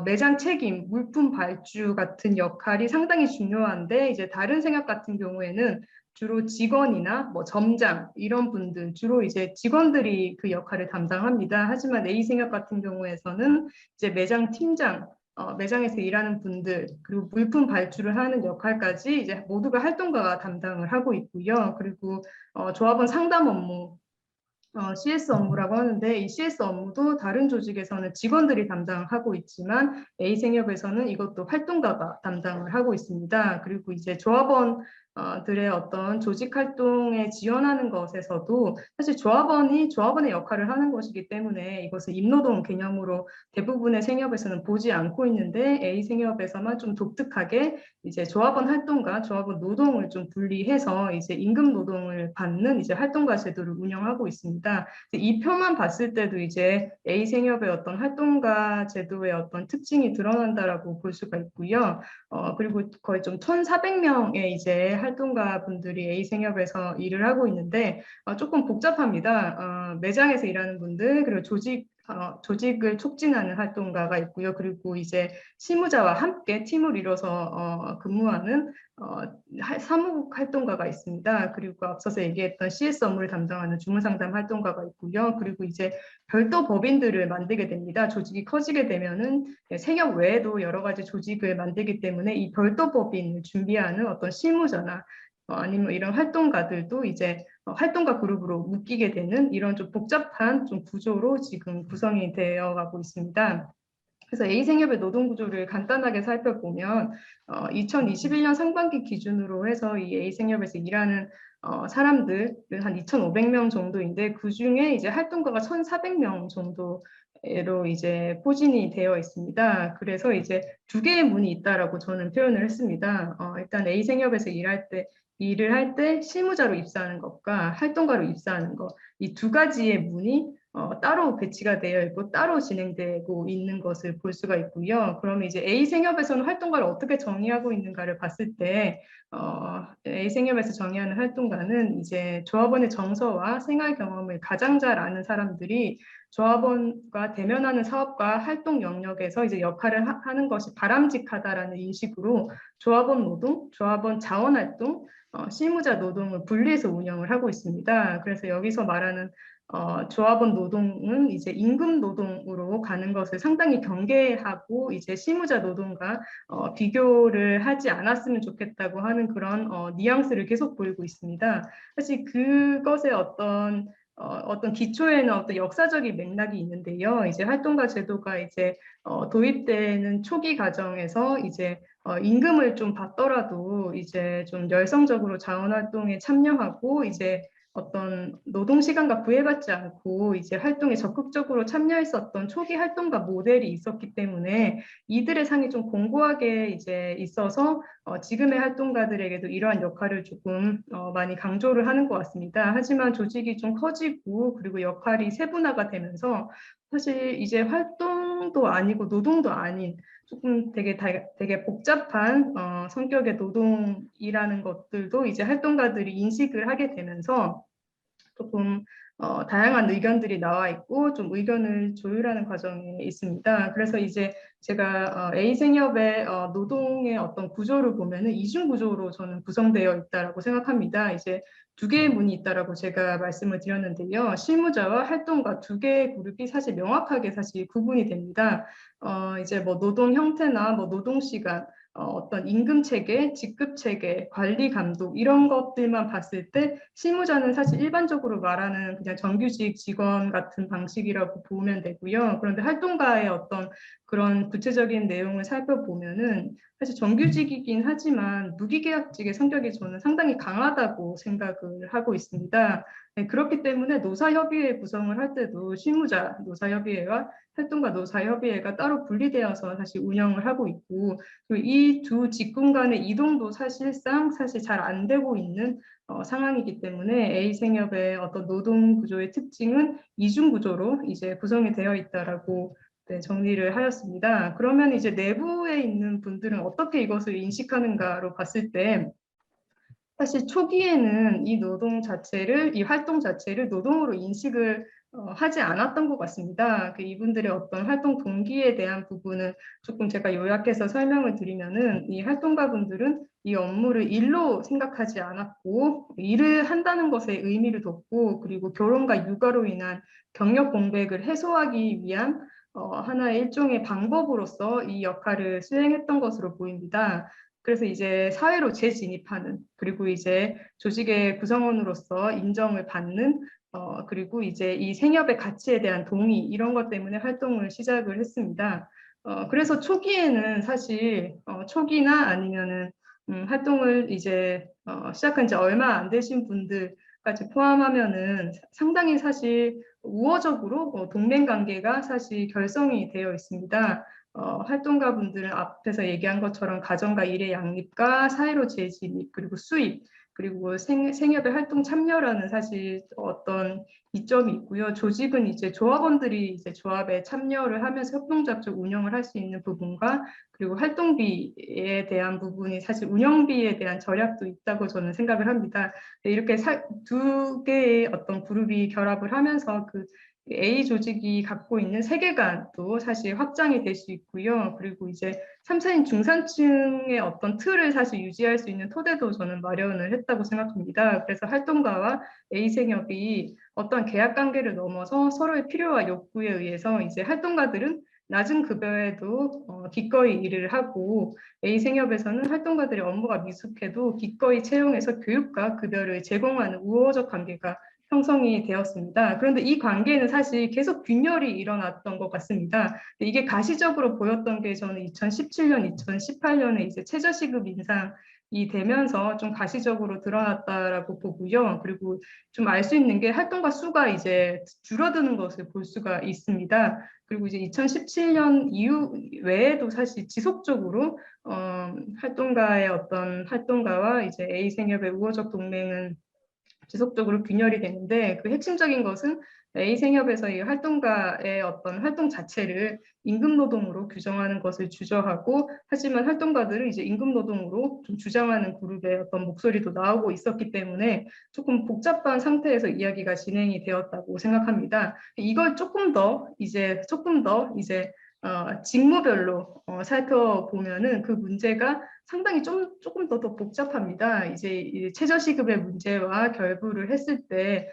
매장 책임, 물품 발주 같은 역할이 상당히 중요한데 이제 다른 생협 같은 경우에는 주로 직원이나 뭐 점장 이런 분들 주로 이제 직원들이 그 역할을 담당합니다. 하지만 A 생협 같은 경우에서는 이제 매장 팀장, 매장에서 일하는 분들 그리고 물품 발주를 하는 역할까지 이제 모두가 활동가가 담당을 하고 있고요. 그리고 조합원 상담 업무 CS 업무라고 하는데 이 CS 업무도 다른 조직에서는 직원들이 담당하고 있지만 A 생협에서는 이것도 활동가가 담당을 하고 있습니다. 그리고 이제 조합원들의 어떤 조직 활동에 지원하는 것에서도 사실 조합원의 역할을 하는 것이기 때문에 이것을 임노동 개념으로 대부분의 생협에서는 보지 않고 있는데 A 생협에서만 좀 독특하게 이제 조합원 활동과 조합원 노동을 좀 분리해서 이제 임금 노동을 받는 이제 활동가 제도를 운영하고 있습니다. 이 표만 봤을 때도 이제 A 생협의 어떤 활동가 제도의 어떤 특징이 드러난다라고 볼 수가 있고요. 그리고 거의 좀 1,400명의 이제 활동가 분들이 A 생협에서 일을 하고 있는데 조금 복잡합니다. 매장에서 일하는 분들 그리고 조직을 촉진하는 활동가가 있고요. 그리고 이제 실무자와 함께 팀을 이뤄서 근무하는 사무국 활동가가 있습니다. 그리고 앞서서 얘기했던 CS 업무를 담당하는 주무상담 활동가가 있고요. 그리고 이제 별도 법인들을 만들게 됩니다. 조직이 커지게 되면은 생협 외에도 여러 가지 조직을 만들기 때문에 이 별도 법인을 준비하는 어떤 실무자나 아니면 이런 활동가들도 이제 활동가 그룹으로 묶이게 되는 이런 좀 복잡한 좀 구조로 지금 구성이 되어 가고 있습니다. 그래서 A 생협의 노동 구조를 간단하게 살펴보면 2021년 상반기 기준으로 해서 이 A 생협에서 일하는 사람들은 한 2,500명 정도인데 그 중에 이제 활동가가 1,400명 정도로 이제 포진이 되어 있습니다. 그래서 이제 두 개의 문이 있다라고 저는 표현을 했습니다. 일단 A 생협에서 일을 할 때 실무자로 입사하는 것과 활동가로 입사하는 것, 이 두 가지의 문이 따로 배치가 되어 있고 따로 진행되고 있는 것을 볼 수가 있고요. 그러면 이제 A 생협에서는 활동가를 어떻게 정의하고 있는가를 봤을 때 A 생협에서 정의하는 활동가는 이제 조합원의 정서와 생활 경험을 가장 잘 아는 사람들이 조합원과 대면하는 사업과 활동 영역에서 이제 역할을 하는 것이 바람직하다라는 인식으로 조합원 노동, 조합원 자원 활동, 실무자 노동을 분리해서 운영을 하고 있습니다. 그래서 여기서 말하는 조합원 노동은 이제 임금 노동으로 가는 것을 상당히 경계하고 이제 실무자 노동과 비교를 하지 않았으면 좋겠다고 하는 그런 뉘앙스를 계속 보이고 있습니다. 사실 그것의 어떤 기초에는 어떤 역사적인 맥락이 있는데요. 이제 활동가 제도가 이제 도입되는 초기 과정에서 이제 임금을 좀 받더라도 이제 좀 열성적으로 자원활동에 참여하고 이제 어떤 노동 시간과 구애받지 않고 이제 활동에 적극적으로 참여했었던 초기 활동가 모델이 있었기 때문에 이들의 상이 좀 공고하게 이제 있어서 지금의 활동가들에게도 이러한 역할을 조금 많이 강조를 하는 것 같습니다. 하지만 조직이 좀 커지고 그리고 역할이 세분화가 되면서 사실 이제 활동도 아니고 노동도 아닌 조금 되게 복잡한 성격의 노동이라는 것들도 이제 활동가들이 인식을 하게 되면서 조금 다양한 의견들이 나와 있고 좀 의견을 조율하는 과정에 있습니다. 그래서 이제 제가 A 생협의 노동의 어떤 구조를 보면은 이중 구조로 저는 구성되어 있다라고 생각합니다. 이제 두 개의 문이 있다라고 제가 말씀을 드렸는데요. 실무자와 활동가 두 개의 그룹이 사실 명확하게 사실 구분이 됩니다. 이제 뭐 노동 형태나 뭐 노동 시간 어떤 임금 체계, 직급 체계, 관리 감독 이런 것들만 봤을 때 실무자는 사실 일반적으로 말하는 그냥 정규직 직원 같은 방식이라고 보면 되고요. 그런데 활동가의 어떤 그런 구체적인 내용을 살펴보면은 사실 정규직이긴 하지만 무기계약직의 성격이 저는 상당히 강하다고 생각을 하고 있습니다. 네, 그렇기 때문에 노사협의회 구성을 할 때도 실무자 노사협의회와 활동가 노사협의회가 따로 분리되어서 사실 운영을 하고 있고 이 두 직군 간의 이동도 사실상 사실 잘 안 되고 있는 상황이기 때문에 A 생협의 어떤 노동 구조의 특징은 이중 구조로 이제 구성이 되어 있다라고 네, 정리를 하였습니다. 그러면 이제 내부에 있는 분들은 어떻게 이것을 인식하는가로 봤을 때 사실 초기에는 이 노동 자체를, 이 활동 자체를 노동으로 인식을 하지 않았던 것 같습니다. 이분들의 어떤 활동 동기에 대한 부분은 조금 제가 요약해서 설명을 드리면은 이 활동가분들은 이 업무를 일로 생각하지 않았고 일을 한다는 것에 의미를 뒀고 그리고 결혼과 육아로 인한 경력 공백을 해소하기 위한 하나의 일종의 방법으로서 이 역할을 수행했던 것으로 보입니다. 그래서 이제 사회로 재진입하는 그리고 이제 조직의 구성원으로서 인정을 받는 그리고 이제 이 생협의 가치에 대한 동의 이런 것 때문에 활동을 시작을 했습니다. 그래서 초기에는 사실 초기나 아니면은 활동을 이제 시작한 지 얼마 안 되신 분들까지 포함하면은 상당히 사실 우호적으로 동맹 관계가 사실 결성이 되어 있습니다. 활동가분들은 앞에서 얘기한 것처럼 가정과 일의 양립과 사회로 재진입 그리고 수입 그리고 생협의 활동 참여라는 사실 어떤 이점이 있고요. 조직은 이제 조합원들이 이제 조합에 참여를 하면서 협동조합적 운영을 할 수 있는 부분과 그리고 활동비에 대한 부분이 사실 운영비에 대한 절약도 있다고 저는 생각을 합니다. 이렇게 두 개의 어떤 그룹이 결합을 하면서 그 A 조직이 갖고 있는 세계관도 사실 확장이 될 수 있고요. 그리고 이제 3, 4인 중산층의 어떤 틀을 사실 유지할 수 있는 토대도 저는 마련을 했다고 생각합니다. 그래서 활동가와 A 생협이 어떤 계약 관계를 넘어서 서로의 필요와 욕구에 의해서 이제 활동가들은 낮은 급여에도 기꺼이 일을 하고 A 생협에서는 활동가들의 업무가 미숙해도 기꺼이 채용해서 교육과 급여를 제공하는 우호적 관계가 형성이 되었습니다. 그런데 이 관계는 사실 계속 균열이 일어났던 것 같습니다. 이게 가시적으로 보였던 게 저는 2017년, 2018년에 이제 최저시급 인상이 되면서 좀 가시적으로 드러났다라고 보고요. 그리고 좀 알 수 있는 게 활동가 수가 이제 줄어드는 것을 볼 수가 있습니다. 그리고 이제 2017년 이후 외에도 사실 지속적으로 활동가의 어떤 활동가와 이제 A 생협의 우호적 동맹은 지속적으로 균열이 되는데 그 핵심적인 것은 A 생협에서 이 활동가의 어떤 활동 자체를 임금 노동으로 규정하는 것을 주저하고, 하지만 활동가들은 이제 임금 노동으로 좀 주장하는 그룹의 어떤 목소리도 나오고 있었기 때문에 조금 복잡한 상태에서 이야기가 진행이 되었다고 생각합니다. 이걸 조금 더 이제 직무별로 살펴보면은 그 문제가 상당히 조금 더 복잡합니다. 이제 이 최저시급의 문제와 결부를 했을 때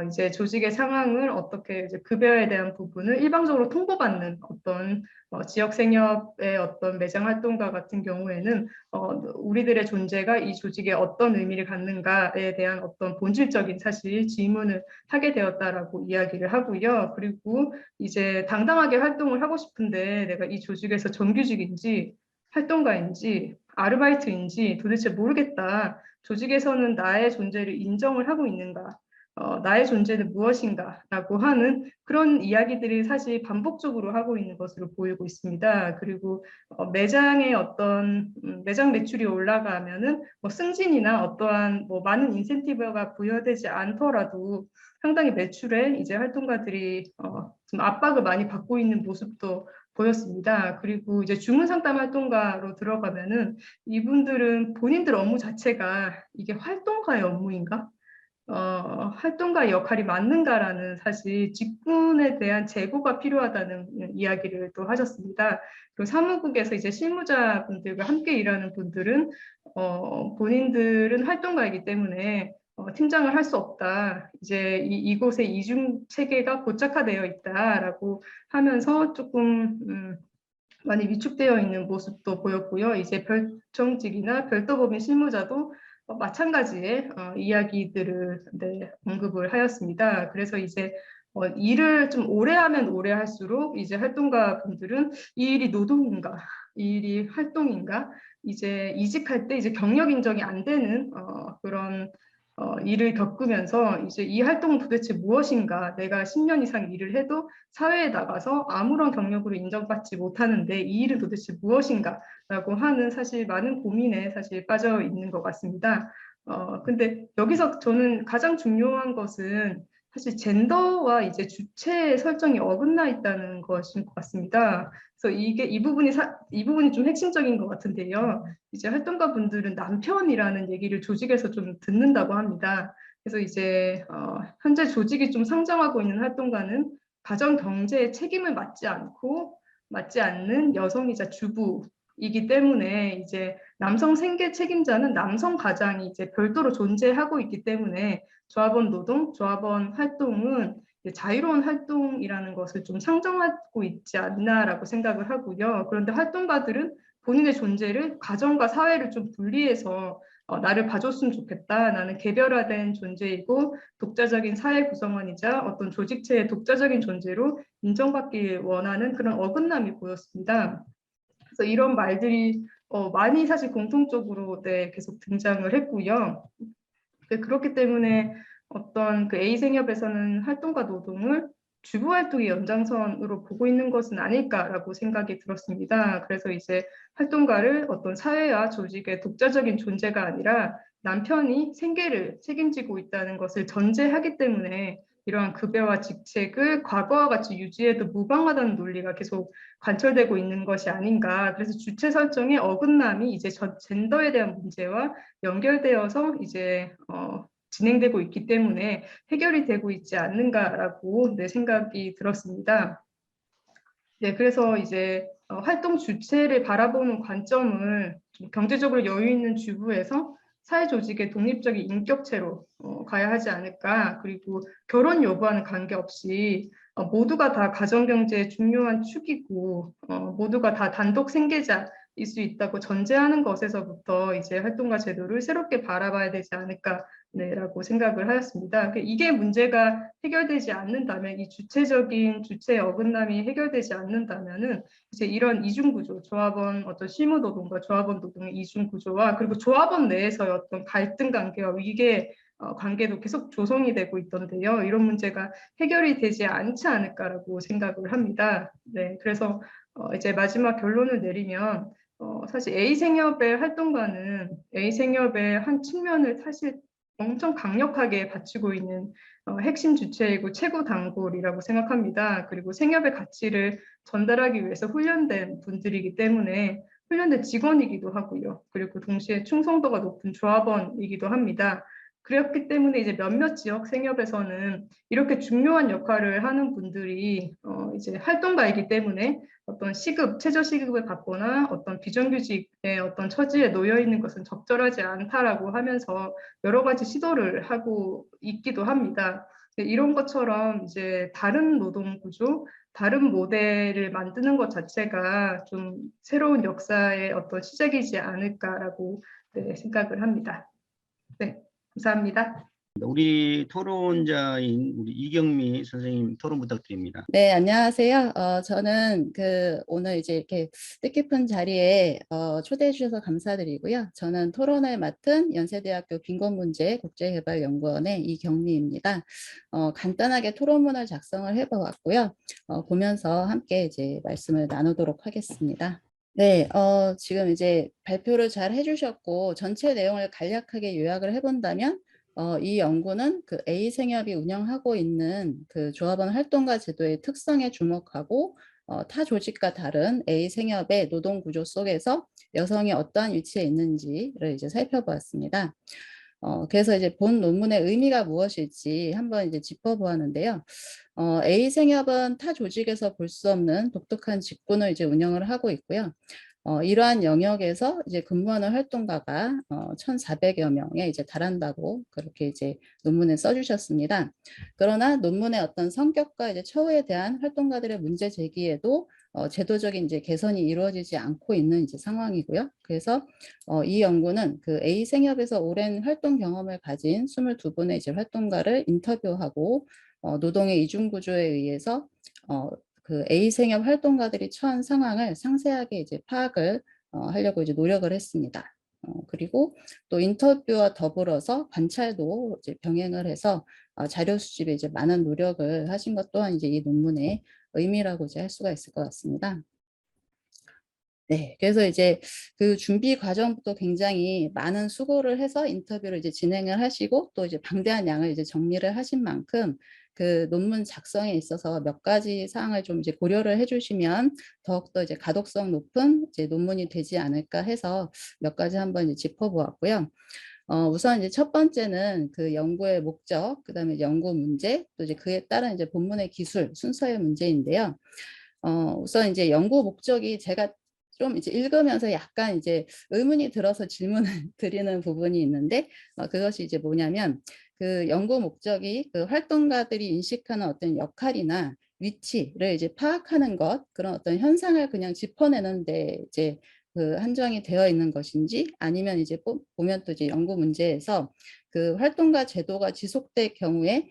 이제 조직의 상황을 어떻게 이제 급여에 대한 부분을 일방적으로 통보받는 어떤 지역 생협의 어떤 매장 활동가 같은 경우에는 우리들의 존재가 이 조직에 어떤 의미를 갖는가에 대한 어떤 본질적인 사실 질문을 하게 되었다라고 이야기를 하고요. 그리고 이제 당당하게 활동을 하고 싶은데 내가 이 조직에서 정규직인지 활동가인지 아르바이트인지 도대체 모르겠다. 조직에서는 나의 존재를 인정을 하고 있는가? 나의 존재는 무엇인가라고 하는 그런 이야기들이 사실 반복적으로 하고 있는 것으로 보이고 있습니다. 그리고 매장의 어떤 매장 매출이 올라가면은 뭐 승진이나 어떠한 뭐 많은 인센티브가 부여되지 않더라도 상당히 매출에 이제 활동가들이 좀 압박을 많이 받고 있는 모습도 보였습니다. 그리고 이제 주문 상담 활동가로 들어가면은 이분들은 본인들 업무 자체가 이게 활동가의 업무인가? 활동가의 역할이 맞는가라는 사실 직군에 대한 재고가 필요하다는 이야기를 또 하셨습니다. 그리고 사무국에서 이제 실무자분들과 함께 일하는 분들은 본인들은 활동가이기 때문에 팀장을 할 수 없다. 이제 이곳에 이중 체계가 고착화되어 있다라고 하면서 조금 많이 위축되어 있는 모습도 보였고요. 이제 별정직이나 별도법인 실무자도 마찬가지의 이야기들을 언급을 하였습니다. 그래서 이제 일을 좀 오래 하면 오래 할수록 이제 활동가 분들은 이 일이 노동인가, 이 일이 활동인가, 이제 이직할 때 이제 경력 인정이 안 되는 그런 일을 겪으면서 이제 이 활동은 도대체 무엇인가, 내가 10년 이상 일을 해도 사회에 나가서 아무런 경력으로 인정받지 못하는데 이 일은 도대체 무엇인가라고 하는 사실 많은 고민에 사실 빠져 있는 것 같습니다. 근데 여기서 저는 가장 중요한 것은 사실 젠더와 이제 주체 설정이 어긋나 있다는 것인 것 같습니다. 그래서 이 부분이 좀 핵심적인 것 같은데요. 이제 활동가 분들은 남편이라는 얘기를 조직에서 좀 듣는다고 합니다. 그래서 이제 현재 조직이 좀 상정하고 있는 활동가는 가정 경제의 책임을 맡지 않는 여성이자 주부이기 때문에 이제 남성 생계 책임자는 남성 가장이 이제 별도로 존재하고 있기 때문에 조합원 노동, 조합원 활동은 자유로운 활동이라는 것을 좀 상정하고 있지 않나라고 생각을 하고요. 그런데 활동가들은 본인의 존재를 가정과 사회를 좀 분리해서 나를 봐줬으면 좋겠다. 나는 개별화된 존재이고 독자적인 사회 구성원이자 어떤 조직체의 독자적인 존재로 인정받길 원하는 그런 어긋남이 보였습니다. 그래서 이런 말들이 많이 사실 공통적으로 계속 등장을 했고요. 그렇기 때문에 어떤 그 A 생협에서는 활동가 노동을 주부 활동의 연장선으로 보고 있는 것은 아닐까라고 생각이 들었습니다. 그래서 이제 활동가를 어떤 사회와 조직의 독자적인 존재가 아니라 남편이 생계를 책임지고 있다는 것을 전제하기 때문에 이러한 급여와 직책을 과거와 같이 유지해도 무방하다는 논리가 계속 관철되고 있는 것이 아닌가. 그래서 주체 설정의 어긋남이 이제 젠더에 대한 문제와 연결되어서 이제 진행되고 있기 때문에 해결이 되고 있지 않는가라고 생각이 들었습니다. 그래서 이제 활동 주체를 바라보는 관점을 좀 경제적으로 여유 있는 주부에서 사회 조직의 독립적인 인격체로 가야 하지 않을까. 그리고 결혼 여부와는 관계없이 모두가 다 가정경제의 중요한 축이고 모두가 다 단독 생계자일 수 있다고 전제하는 것에서부터 이제 활동가 제도를 새롭게 바라봐야 되지 않을까라고 생각을 하였습니다. 이게 문제가 해결되지 않는다면, 이 주체의 어긋남이 해결되지 않는다면은 이제 이런 이중구조, 조합원 어떤 실무노동과 조합원 노동의 이중구조와 그리고 조합원 내에서의 어떤 갈등 관계와 위계 관계도 계속 조성이 되고 있던데요. 이런 문제가 해결이 되지 않지 않을까라고 생각을 합니다. 그래서 이제 마지막 결론을 내리면 사실 A 생협의 활동가는 A 생협의 한 측면을 사실 엄청 강력하게 받치고 있는 핵심 주체이고 최고 단골이라고 생각합니다. 그리고 생협의 가치를 전달하기 위해서 훈련된 분들이기 때문에 훈련된 직원이기도 하고요. 그리고 동시에 충성도가 높은 조합원이기도 합니다. 그렇기 때문에 이제 몇몇 지역 생협에서는 이렇게 중요한 역할을 하는 분들이 이제 활동가이기 때문에 어떤 시급, 최저 시급을 받거나 어떤 비정규직의 어떤 처지에 놓여 있는 것은 적절하지 않다라고 하면서 여러 가지 시도를 하고 있기도 합니다. 이런 것처럼 이제 다른 노동 구조, 다른 모델을 만드는 것 자체가 좀 새로운 역사의 어떤 시작이지 않을까라고 생각을 합니다. 네, 감사합니다. 우리 토론자인 우리 이경미 선생님 토론 부탁드립니다. 네, 안녕하세요. 저는 오늘 이제 이렇게 뜻깊은 자리에 초대해 주셔서 감사드리고요. 저는 토론을 맡은 연세대학교 빈곤문제 국제개발연구원의 이경미입니다. 간단하게 토론문을 작성을 해보았고요. 보면서 함께 이제 말씀을 나누도록 하겠습니다. 네, 지금 이제 발표를 잘 해주셨고 전체 내용을 간략하게 요약을 해본다면 이 연구는 그 A 생협이 운영하고 있는 그 조합원 활동가 제도의 특성에 주목하고 타 조직과 다른 A 생협의 노동 구조 속에서 여성이 어떠한 위치에 있는지를 이제 살펴보았습니다. 그래서 이제 본 논문의 의미가 무엇일지 한번 이제 짚어보았는데요. A 생협은 타 조직에서 볼 수 없는 독특한 직군을 이제 운영을 하고 있고요. 이러한 영역에서 이제 근무하는 활동가가 1,400여 명에 이제 달한다고 그렇게 이제 논문에 써주셨습니다. 그러나 논문의 어떤 성격과 이제 처우에 대한 활동가들의 문제 제기에도 제도적인 이제 개선이 이루어지지 않고 있는 이제 상황이고요. 그래서 이 연구는 그 A 생협에서 오랜 활동 경험을 가진 22분의 이제 활동가를 인터뷰하고 노동의 이중 구조에 의해서 그 A 생협 활동가들이 처한 상황을 상세하게 이제 파악을 하려고 이제 노력을 했습니다. 그리고 또 인터뷰와 더불어서 관찰도 이제 병행을 해서 자료 수집에 이제 많은 노력을 하신 것 또한 이제 이 논문의 의미라고 이제 할 수가 있을 것 같습니다. 네, 그래서 이제 그 준비 과정부터 굉장히 많은 수고를 해서 인터뷰를 이제 진행을 하시고 또 이제 방대한 양을 이제 정리를 하신 만큼 그 논문 작성에 있어서 몇 가지 사항을 좀 이제 고려를 해주시면 더욱더 이제 가독성 높은 이제 논문이 되지 않을까 해서 몇 가지 한번 이제 짚어보았고요. 우선 이제 첫 번째는 그 연구의 목적, 그다음에 연구 문제, 또 이제 그에 따른 이제 본문의 기술 순서의 문제인데요. 우선 이제 연구 목적이 제가 좀 이제 읽으면서 약간 이제 의문이 들어서 질문을 드리는 부분이 있는데 그것이 이제 뭐냐면 그 연구 목적이 그 활동가들이 인식하는 어떤 역할이나 위치를 이제 파악하는 것 그런 어떤 현상을 그냥 짚어내는데 이제 그 한정이 되어 있는 것인지 아니면 이제 보면 또 이제 연구 문제에서 그 활동가 제도가 지속될 경우에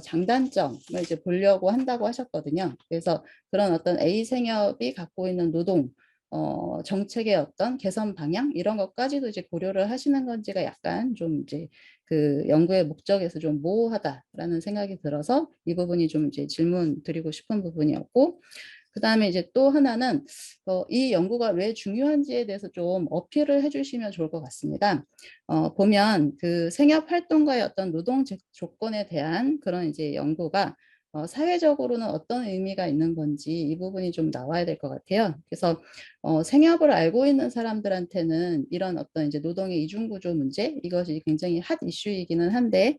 장단점을 이제 보려고 한다고 하셨거든요. 그래서 그런 어떤 A 생협이 갖고 있는 노동 정책의 어떤 개선 방향 이런 것까지도 이제 고려를 하시는 건지가 약간 좀 이제 그 연구의 목적에서 좀 모호하다라는 생각이 들어서 이 부분이 좀 이제 질문 드리고 싶은 부분이었고 그 다음에 이제 또 하나는 이 연구가 왜 중요한지에 대해서 좀 어필을 해주시면 좋을 것 같습니다. 보면 그 생협 활동가의 어떤 노동 조건에 대한 그런 이제 연구가 사회적으로는 어떤 의미가 있는 건지 이 부분이 좀 나와야 될 것 같아요. 그래서 생협을 알고 있는 사람들한테는 이런 어떤 이제 노동의 이중구조 문제 이것이 굉장히 핫 이슈이기는 한데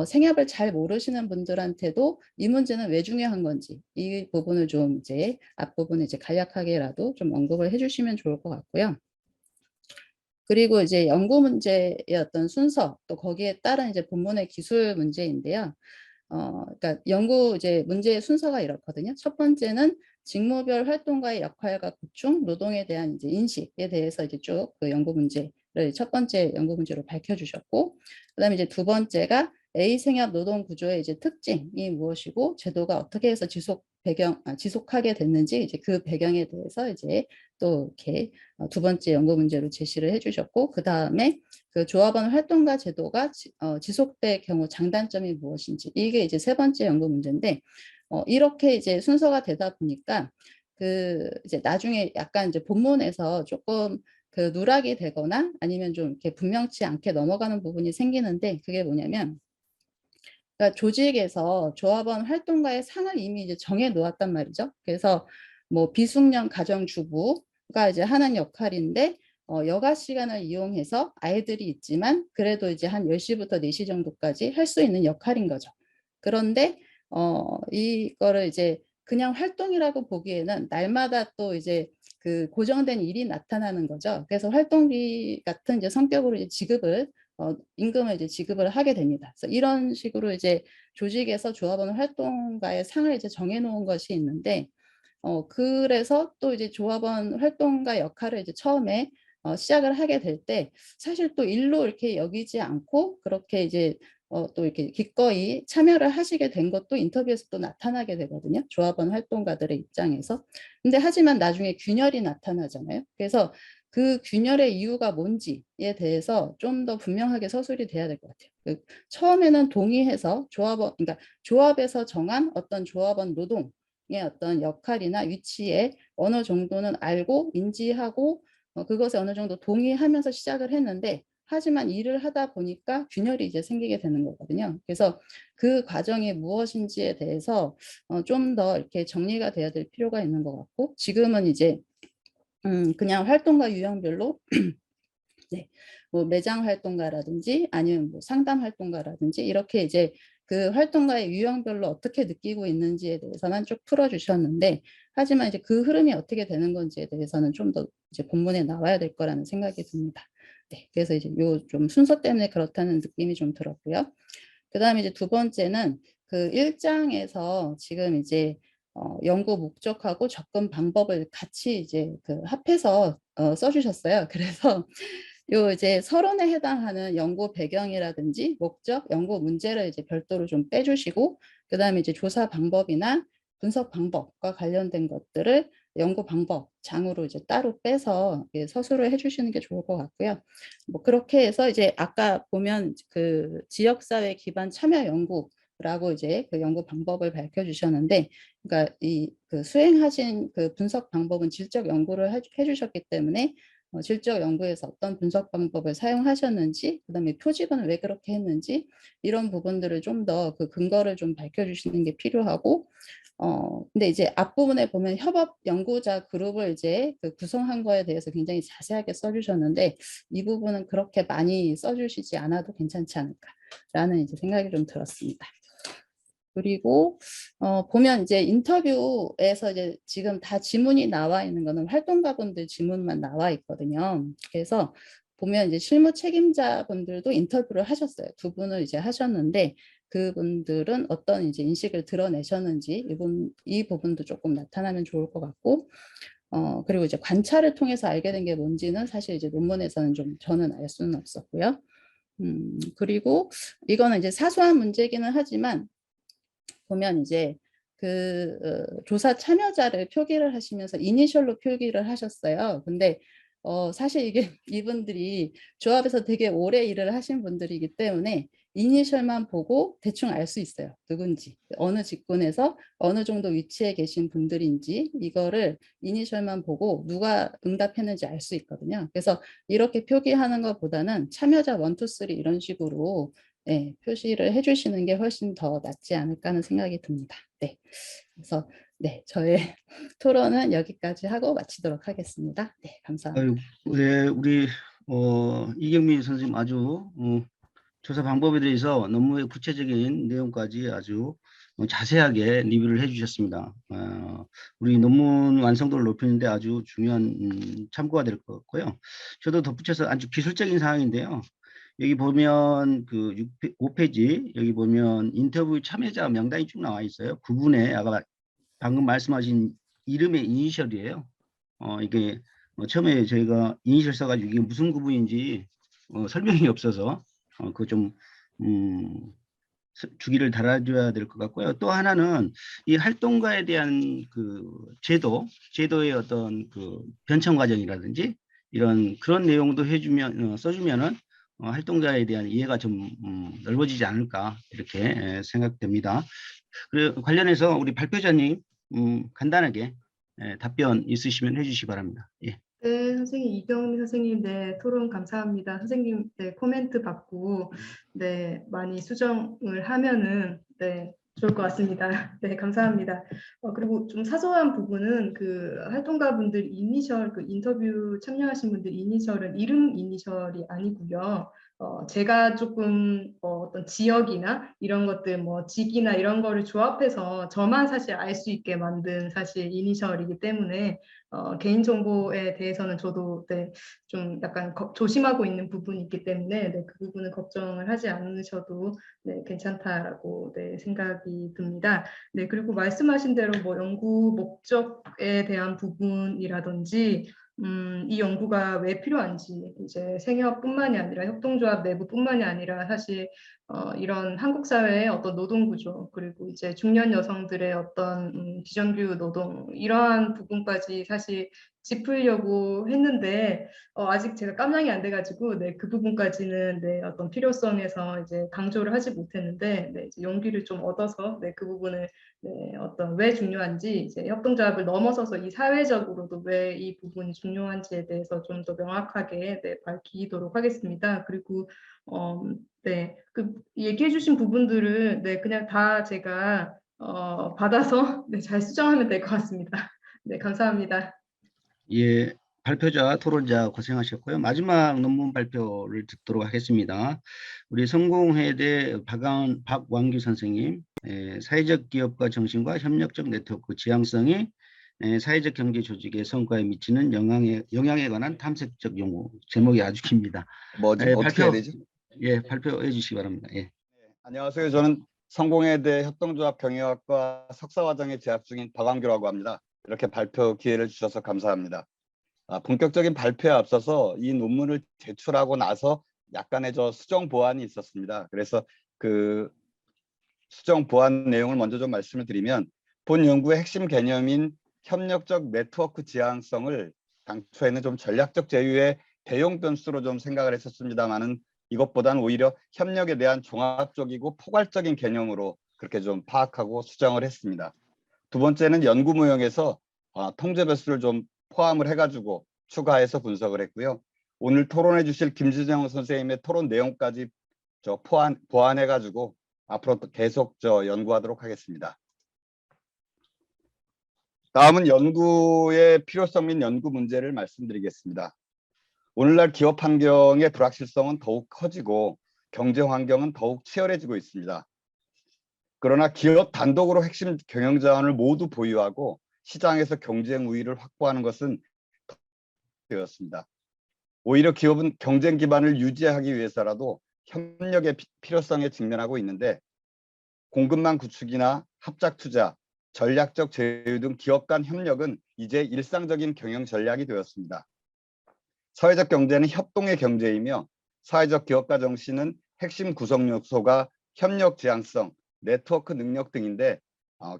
생협을 잘 모르시는 분들한테도 이 문제는 왜 중요한 건지 이 부분을 좀 이제 앞부분에 이제 간략하게라도 좀 언급을 해주시면 좋을 것 같고요. 그리고 이제 연구 문제의 어떤 순서 또 거기에 따른 이제 본문의 기술 문제인데요. 그러니까 연구 이제 문제의 순서가 이렇거든요. 첫 번째는 직무별 활동가의 역할과 고충, 노동에 대한 이제 인식에 대해서 이제 쭉 그 연구 문제를 첫 번째 연구 문제로 밝혀주셨고, 그다음에 이제 두 번째가 A 생협 노동 구조의 이제 특징이 무엇이고 제도가 어떻게 해서 지속하게 됐는지 이제 그 배경에 대해서 이제 또 이렇게 두 번째 연구 문제로 제시를 해주셨고, 그 다음에 그 조합원 활동가 제도가 지속될 경우 장단점이 무엇인지 이게 이제 세 번째 연구 문제인데 이렇게 이제 순서가 되다 보니까 그 이제 나중에 약간 이제 본문에서 조금 그 누락이 되거나 아니면 좀 이렇게 분명치 않게 넘어가는 부분이 생기는데 그게 뭐냐면 그러니까 조직에서 조합원 활동가의 상을 이미 이제 정해 놓았단 말이죠. 그래서 뭐 비숙련 가정주부가 이제 하는 역할인데 여가 시간을 이용해서 아이들이 있지만 그래도 이제 한 10시부터 4시 정도까지 할 수 있는 역할인 거죠. 그런데 이거를 이제 그냥 활동이라고 보기에는 날마다 또 이제 그 고정된 일이 나타나는 거죠. 그래서 활동비 같은 이제 성격으로 이제 지급을 임금을 이제 지급을 하게 됩니다. 그래서 이런 식으로 이제 조직에서 조합원 활동가의 상을 이제 정해 놓은 것이 있는데 그래서 또 이제 조합원 활동가 역할을 이제 처음에 시작을 하게 될 때 사실 또 일로 이렇게 여기지 않고 그렇게 이제 또 이렇게 기꺼이 참여를 하시게 된 것도 인터뷰에서 또 나타나게 되거든요. 조합원 활동가들의 입장에서. 근데 하지만 나중에 균열이 나타나잖아요. 그래서 그 균열의 이유가 뭔지에 대해서 좀 더 분명하게 서술이 돼야 될 것 같아요. 처음에는 동의해서 그러니까 조합에서 정한 어떤 조합원 노동의 어떤 역할이나 위치에 어느 정도는 알고 인지하고 그것에 어느 정도 동의하면서 시작을 했는데 하지만 일을 하다 보니까 균열이 이제 생기게 되는 거거든요. 그래서 그 과정이 무엇인지에 대해서 좀 더 이렇게 정리가 돼야 될 필요가 있는 것 같고 지금은 이제 그냥 활동가 유형별로 네, 뭐 매장 활동가라든지 아니면 뭐 상담 활동가라든지 이렇게 이제 그 활동가의 유형별로 어떻게 느끼고 있는지에 대해서만 쭉 풀어주셨는데 하지만 이제 그 흐름이 어떻게 되는 건지에 대해서는 좀 더 이제 본문에 나와야 될 거라는 생각이 듭니다. 네, 그래서 이제 요 좀 순서 때문에 그렇다는 느낌이 좀 들었고요. 그 다음에 이제 두 번째는 그 1장에서 지금 이제 연구 목적하고 접근 방법을 같이 이제 그 합해서 써주셨어요. 그래서 요 이제 서론에 해당하는 연구 배경이라든지 목적, 연구 문제를 이제 별도로 좀 빼주시고 그 다음에 이제 조사 방법이나 분석 방법과 관련된 것들을 연구 방법 장으로 이제 따로 빼서 서술을 해주시는 게 좋을 것 같고요. 뭐 그렇게 해서 이제 아까 보면 그 지역사회 기반 참여 연구라고 이제 그 연구 방법을 밝혀주셨는데, 그러니까 이 그 수행하신 그 분석 방법은 질적 연구를 해주셨기 때문에 질적 연구에서 어떤 분석 방법을 사용하셨는지, 그다음에 표직은 왜 그렇게 했는지 이런 부분들을 좀 더 그 근거를 좀 밝혀주시는 게 필요하고. 근데 이제 앞부분에 보면 협업 연구자 그룹을 이제 그 구성한 거에 대해서 굉장히 자세하게 써주셨는데 이 부분은 그렇게 많이 써주시지 않아도 괜찮지 않을까라는 이제 생각이 좀 들었습니다. 그리고 보면 이제 인터뷰에서 이제 지금 다 지문이 나와 있는 거는 활동가분들 지문만 나와 있거든요. 그래서 보면 이제 실무 책임자분들도 인터뷰를 하셨어요. 두 분을 이제 하셨는데 그분들은 어떤 이제 인식을 드러내셨는지 이 부분도 조금 나타나면 좋을 것 같고, 그리고 이제 관찰을 통해서 알게 된 게 뭔지는 사실 이제 논문에서는 좀 저는 알 수는 없었고요. 그리고 이거는 이제 사소한 문제기는 하지만 보면 이제 그 조사 참여자를 표기를 하시면서 이니셜로 표기를 하셨어요. 근데 사실 이게 이분들이 조합에서 되게 오래 일을 하신 분들이기 때문에 이니셜만 보고 대충 알 수 있어요. 누군지, 어느 직군에서 어느 정도 위치에 계신 분들인지 이거를 이니셜만 보고 누가 응답했는지 알 수 있거든요. 그래서 이렇게 표기하는 것보다는 참여자 1, 2, 3 이런 식으로 네, 표시를 해주시는 게 훨씬 더 낫지 않을까 하는 생각이 듭니다. 네, 그래서 네, 저의 토론은 여기까지 하고 마치도록 하겠습니다. 네, 감사합니다. 네, 우리 이경민 선생님 아주 조사 방법에 대해서 논문의 구체적인 내용까지 아주 자세하게 리뷰를 해주셨습니다. 우리 논문 완성도를 높이는데 아주 중요한 참고가 될 것 같고요. 저도 덧붙여서 아주 기술적인 사항인데요. 여기 보면 그 5페이지 여기 보면 인터뷰 참여자 명단이 쭉 나와 있어요. 구분에 아까 방금 말씀하신 이름의 이니셜이에요. 이게 처음에 저희가 이니셜 써가지고 이게 무슨 구분인지 설명이 없어서 그거 좀 주기를 달아줘야 될 것 같고요. 또 하나는 이 활동가에 대한 그 제도의 어떤 그 변청 과정이라든지 이런 그런 내용도 해주면 써주면은 활동가에 대한 이해가 좀 넓어지지 않을까 이렇게 생각됩니다. 그리고 관련해서 우리 발표자님 간단하게 답변 있으시면 해주시기 바랍니다. 예. 네, 선생님 이경미 선생님, 네, 토론 감사합니다. 선생님, 네, 코멘트 받고, 네, 많이 수정을 하면은, 네, 좋을 것 같습니다. 네, 감사합니다. 그리고 좀 사소한 부분은 그 활동가분들 이니셜, 그 인터뷰 참여하신 분들 이니셜은 이름 이니셜이 아니고요. 제가 조금 어떤 지역이나 이런 것들, 뭐 직이나 이런 거를 조합해서 저만 사실 알 수 있게 만든 사실 이니셜이기 때문에 개인정보에 대해서는 저도 네, 좀 약간 조심하고 있는 부분이 있기 때문에 네, 그 부분은 걱정을 하지 않으셔도 네, 괜찮다라고 네, 생각이 듭니다. 네, 그리고 말씀하신 대로 뭐 연구 목적에 대한 부분이라든지 이 연구가 왜 필요한지 이제 생협뿐만이 아니라 협동조합 내부뿐만이 아니라 사실 이런 한국 사회의 어떤 노동 구조 그리고 이제 중년 여성들의 어떤 비정규 노동 이러한 부분까지 사실 짚으려고 했는데 아직 제가 깜냥이 안 돼가지고 네, 그 부분까지는 네, 어떤 필요성에서 이제 강조를 하지 못했는데 네, 이제 용기를 좀 얻어서 네, 그 부분을 네, 어떤 왜 중요한지 이제 협동조합을 넘어서서 이 사회적으로도 왜 이 부분이 중요한지에 대해서 좀 더 명확하게 네, 밝히도록 하겠습니다. 그리고 네, 그 얘기해주신 부분들을 네, 그냥 다 제가 받아서 네, 잘 수정하면 될 것 같습니다. 네, 감사합니다. 예, 발표자, 토론자 고생하셨고요. 마지막 논문 발표를 듣도록 하겠습니다. 우리 성공회대 박완규 선생님, 사회적 기업과 정신과 협력적 네트워크 지향성이 사회적 경제 조직의 성과에 미치는 영향에 관한 탐색적 연구. 제목이 아주 깁니다. 뭐지? 어떻게 해야 되죠? 발표해 주시기 바랍니다. 예. 안녕하세요. 저는 성공회대 협동조합 경영학과 석사과정에 재학 중인 박완규라고 합니다. 이렇게 발표 기회를 주셔서 감사합니다. 본격적인 발표에 앞서서 이 논문을 제출하고 나서 약간의 수정 보완이 있었습니다. 그래서 그 수정 보완 내용을 먼저 좀 말씀을 드리면 본 연구의 핵심 개념인 협력적 네트워크 지향성을 당초에는 좀 전략적 제휴의 대용 변수로 좀 생각을 했었습니다만은 이것보다는 오히려 협력에 대한 종합적이고 포괄적인 개념으로 그렇게 좀 파악하고 수정을 했습니다. 두 번째는 연구 모형에서 통제 변수를 좀 포함을 해가지고 추가해서 분석을 했고요. 오늘 토론해 주실 김지정 선생님의 토론 내용까지 보완해가지고 앞으로 또 계속 연구하도록 하겠습니다. 다음은 연구의 필요성 및 연구 문제를 말씀드리겠습니다. 오늘날 기업 환경의 불확실성은 더욱 커지고 경제 환경은 더욱 치열해지고 있습니다. 그러나 기업 단독으로 핵심 경영 자원을 모두 보유하고 시장에서 경쟁 우위를 확보하는 것은 되었습니다. 오히려 기업은 경쟁 기반을 유지하기 위해서라도 협력의 필요성에 직면하고 있는데 공급망 구축이나 합작 투자, 전략적 제휴 등 기업 간 협력은 이제 일상적인 경영 전략이 되었습니다. 사회적 경제는 협동의 경제이며 사회적 기업가 정신은 핵심 구성 요소가 협력 지향성, 네트워크 능력 등인데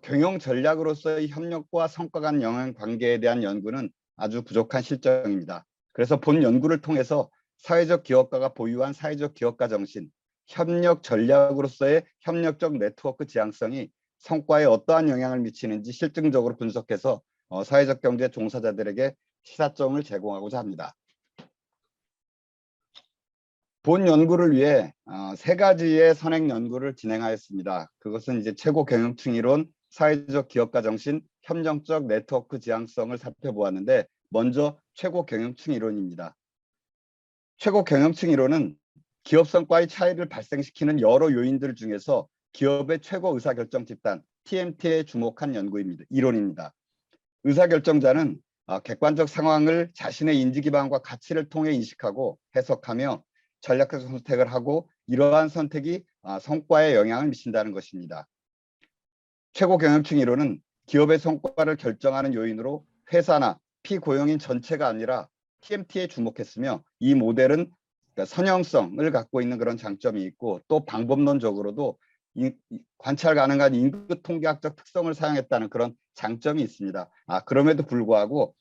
경영 전략으로서의 협력과 성과 간 영향 관계에 대한 연구는 아주 부족한 실정입니다. 그래서 본 연구를 통해서 사회적 기업가가 보유한 사회적 기업가 정신, 협력 전략으로서의 협력적 네트워크 지향성이 성과에 어떠한 영향을 미치는지 실증적으로 분석해서 사회적 경제 종사자들에게 시사점을 제공하고자 합니다. 본 연구를 위해 세 가지의 선행 연구를 진행하였습니다. 그것은 이제 최고 경영층 이론, 사회적 기업가 정신, 협력적 네트워크 지향성을 살펴보았는데 먼저 최고 경영층 이론입니다. 최고 경영층 이론은 기업 성과의 차이를 발생시키는 여러 요인들 중에서 기업의 최고 의사결정 집단, TMT에 주목한 이론입니다. 의사결정자는 객관적 상황을 자신의 인지 기반과 가치를 통해 인식하고 해석하며 전략적 선택을 하고 이러한 선택이 성과에 영향을 미친다는 것입니다. 최고 경영층 이론은 기업의 성과를 결정하는 요인으로 회사나 피고용인 전체가 아니라 TMT에 주목했으며 이 모델은 선형성을 갖고 있는 그런 장점이 있고 또 방법론적으로도 관찰 가능한 인구 통계학적 특성을 사용했다는 그런 장점이 있습니다. 그럼에도 불구하고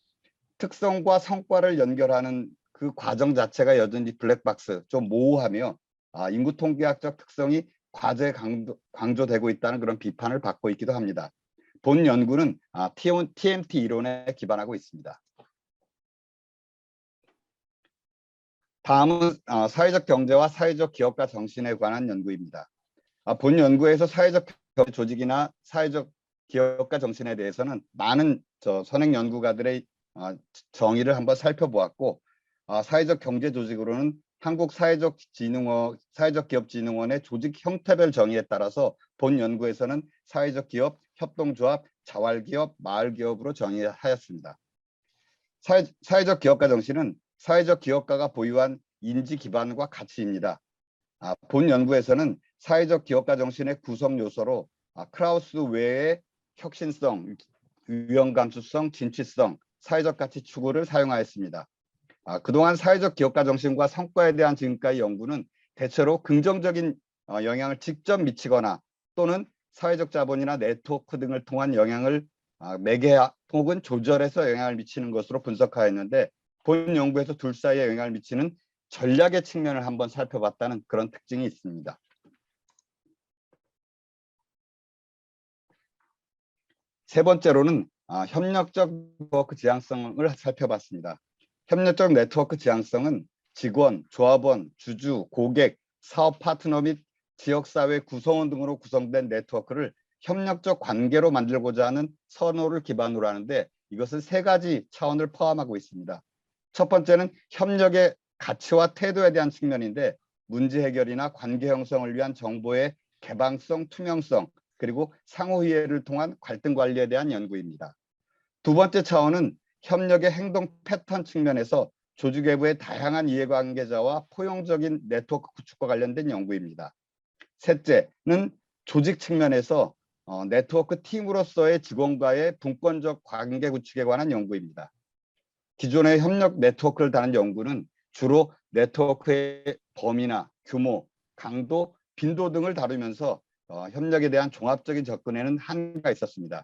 특성과 성과를 연결하는 그 과정 자체가 여전히 블랙박스, 좀 모호하며 인구 통계학적 특성이 과제에 강조되고 있다는 그런 비판을 받고 있기도 합니다. 본 연구는 TMT 이론에 기반하고 있습니다. 다음은 사회적 경제와 사회적 기업가 정신에 관한 연구입니다. 본 연구에서 사회적 경제 조직이나 사회적 기업가 정신에 대해서는 많은 선행 연구가들의 정의를 한번 살펴보았고, 사회적 경제 조직으로는 한국 사회적기업진흥원의 조직 형태별 정의에 따라서 본 연구에서는 사회적 기업, 협동조합, 자활기업, 마을기업으로 정의하였습니다. 사회적 기업가 정신은 사회적 기업가가 보유한 인지 기반과 가치입니다. 본 연구에서는 사회적 기업가 정신의 구성 요소로 크라우스 외의 혁신성, 유형 감수성, 진취성, 사회적 가치 추구를 사용하였습니다. 그동안 사회적 기업가 정신과 성과에 대한 지금까지 연구는 대체로 긍정적인 영향을 직접 미치거나 또는 사회적 자본이나 네트워크 등을 통한 영향을 매개 혹은 조절해서 영향을 미치는 것으로 분석하였는데, 본 연구에서 둘 사이에 영향을 미치는 전략의 측면을 한번 살펴봤다는 그런 특징이 있습니다. 세 번째로는 협력적 네트워크 지향성을 살펴봤습니다. 협력적 네트워크 지향성은 직원, 조합원, 주주, 고객, 사업 파트너 및 지역사회 구성원 등으로 구성된 네트워크를 협력적 관계로 만들고자 하는 선호를 기반으로 하는데, 이것은 세 가지 차원을 포함하고 있습니다. 첫 번째는 협력의 가치와 태도에 대한 측면인데, 문제 해결이나 관계 형성을 위한 정보의 개방성, 투명성, 그리고 상호이해를 통한 갈등 관리에 대한 연구입니다. 두 번째 차원은 협력의 행동 패턴 측면에서 조직 외부의 다양한 이해관계자와 포용적인 네트워크 구축과 관련된 연구입니다. 셋째는 조직 측면에서 네트워크 팀으로서의 직원과의 분권적 관계 구축에 관한 연구입니다. 기존의 협력 네트워크를 다룬 연구는 주로 네트워크의 범위나 규모, 강도, 빈도 등을 다루면서 협력에 대한 종합적인 접근에는 한계가 있었습니다.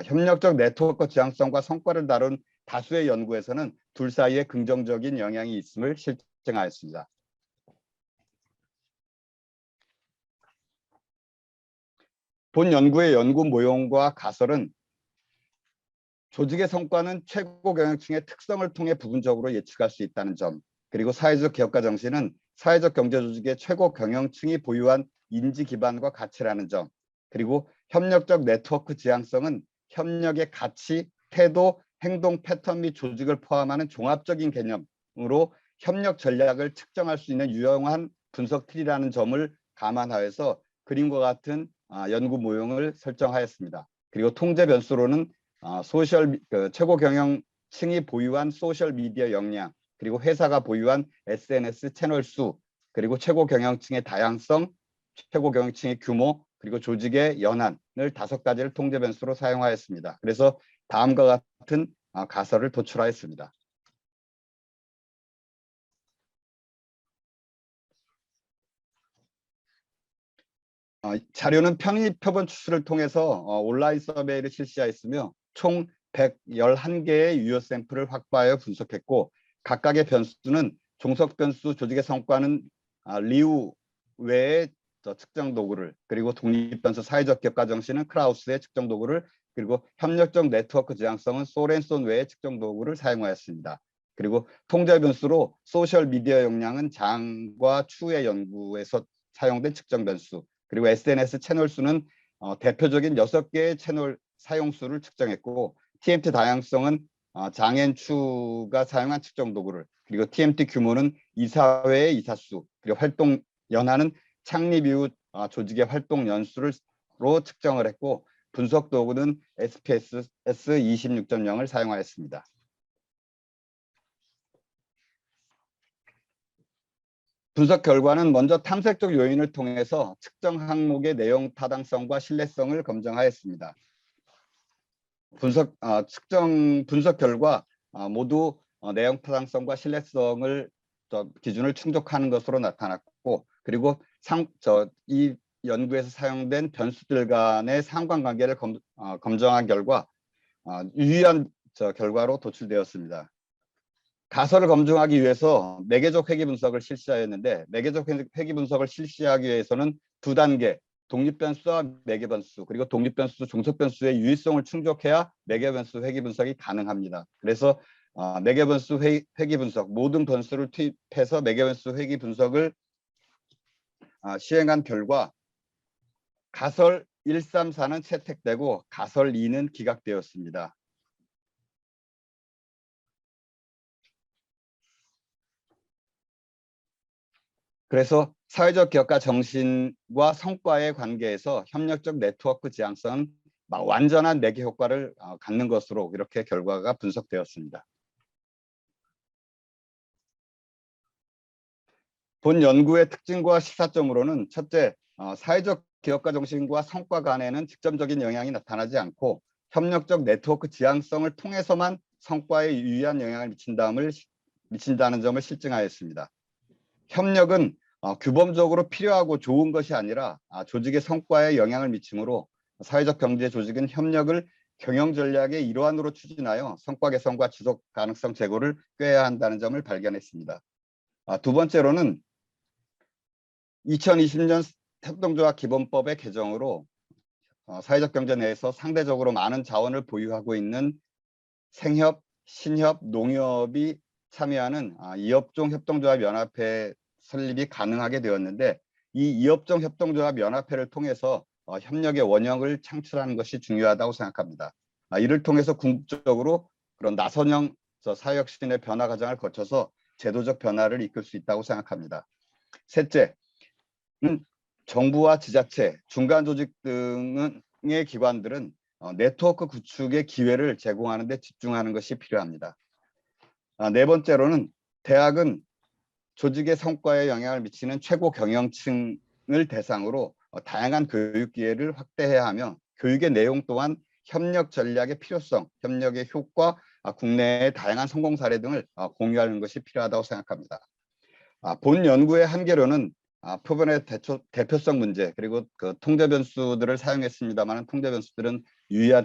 협력적 네트워크 지향성과 성과를 다룬 다수의 연구에서는 둘 사이에 긍정적인 영향이 있음을 실증하였습니다. 본 연구의 연구 모형과 가설은 조직의 성과는 최고 경영층의 특성을 통해 부분적으로 예측할 수 있다는 점, 그리고 사회적 기업가 정신은 사회적 경제 조직의 최고 경영층이 보유한 인지 기반과 가치라는 점, 그리고 협력적 네트워크 지향성은 협력의 가치, 태도, 행동 패턴 및 조직을 포함하는 종합적인 개념으로 협력 전략을 측정할 수 있는 유용한 분석 틀이라는 점을 감안하여서 그림과 같은 연구 모형을 설정하였습니다. 그리고 통제 변수로는 최고 경영층이 보유한 소셜 미디어 역량, 그리고 회사가 보유한 SNS 채널 수, 그리고 최고 경영층의 다양성, 최고 경영층의 규모, 그리고 조직의 연한을 5가지를 통제 변수로 사용하였습니다. 그래서 다음과 같은 가설을 도출하였습니다. 자료는 편입 표본 추출을 통해서 온라인 서베이를 실시하였으며 총 111개의 유효 샘플을 확보하여 분석했고, 각각의 변수는 종속 변수 조직의 성과는 리우 외의 측정 도구를, 그리고 독립 변수 사회적 기업가 정신은 크라우스의 측정 도구를, 그리고 협력적 네트워크 지향성은 소렌손 외의 측정 도구를 사용하였습니다. 그리고 통제 변수로 소셜 미디어 역량은 장과 추의 연구에서 사용된 측정 변수, 그리고 SNS 채널 수는 대표적인 6개의 채널 사용 수를 측정했고, TMT 다양성은 장앤추가 사용한 측정 도구를, 그리고 TMT 규모는 이사회의 이사수, 그리고 활동 연한은 창립 이후 조직의 활동 연수로 측정을 했고, 분석 도구는 SPSS 26.0을 사용하였습니다. 분석 결과는 먼저 탐색적 요인을 통해서 측정 항목의 내용 타당성과 신뢰성을 검증하였습니다. 분석 결과 모두 내용 타당성과 신뢰성을 기준을 충족하는 것으로 나타났고, 그리고 이 연구에서 사용된 변수들 간의 상관관계를 검증한 결과 유의한 결과로 도출되었습니다. 가설을 검증하기 위해서 매개적 회귀 분석을 실시하였는데, 매개적 회귀 분석을 실시하기 위해서는 2단계, 독립변수와 매개변수, 그리고 독립변수, 종속변수의 유의성을 충족해야 매개변수 회귀 분석이 가능합니다. 그래서 매개변수 회귀 분석, 모든 변수를 투입해서 매개변수 회귀 분석을 시행한 결과 가설 1, 3, 4는 채택되고 가설 2는 기각되었습니다. 그래서 사회적 기업가 정신과 성과의 관계에서 협력적 네트워크 지향성은 완전한 매개 효과를 갖는 것으로 이렇게 결과가 분석되었습니다. 본 연구의 특징과 시사점으로는 첫째, 사회적 기업가 정신과 성과 간에는 직접적인 영향이 나타나지 않고 협력적 네트워크 지향성을 통해서만 성과에 유의한 영향을 미친다는 점을 실증하였습니다. 협력은 규범적으로 필요하고 좋은 것이 아니라 조직의 성과에 영향을 미치므로 사회적 경제 조직은 협력을 경영 전략의 일환으로 추진하여 성과 개선과 지속 가능성 제고를 꾀해야 한다는 점을 발견했습니다. 두 번째로는 2020년 협동조합 기본법의 개정으로 사회적 경제 내에서 상대적으로 많은 자원을 보유하고 있는 생협, 신협, 농협이 참여하는 이업종 협동조합 연합회 설립이 가능하게 되었는데 이 이업종 협동조합 연합회를 통해서 협력의 원형을 창출하는 것이 중요하다고 생각합니다. 이를 통해서 궁극적으로 그런 나선형 사회적 실현의 변화 과정을 거쳐서 제도적 변화를 이끌 수 있다고 생각합니다. 셋째, 정부와 지자체, 중간 조직 등의 기관들은 네트워크 구축의 기회를 제공하는 데 집중하는 것이 필요합니다. 네 번째로는 대학은 조직의 성과에 영향을 미치는 최고 경영층을 대상으로 다양한 교육 기회를 확대해야 하며 교육의 내용 또한 협력 전략의 필요성, 협력의 효과, 국내의 다양한 성공 사례 등을 공유하는 것이 필요하다고 생각합니다. 본 연구의 한계로는 표본의 대표성 문제 그리고 그 통제 변수들을 사용했습니다만 통제 변수들은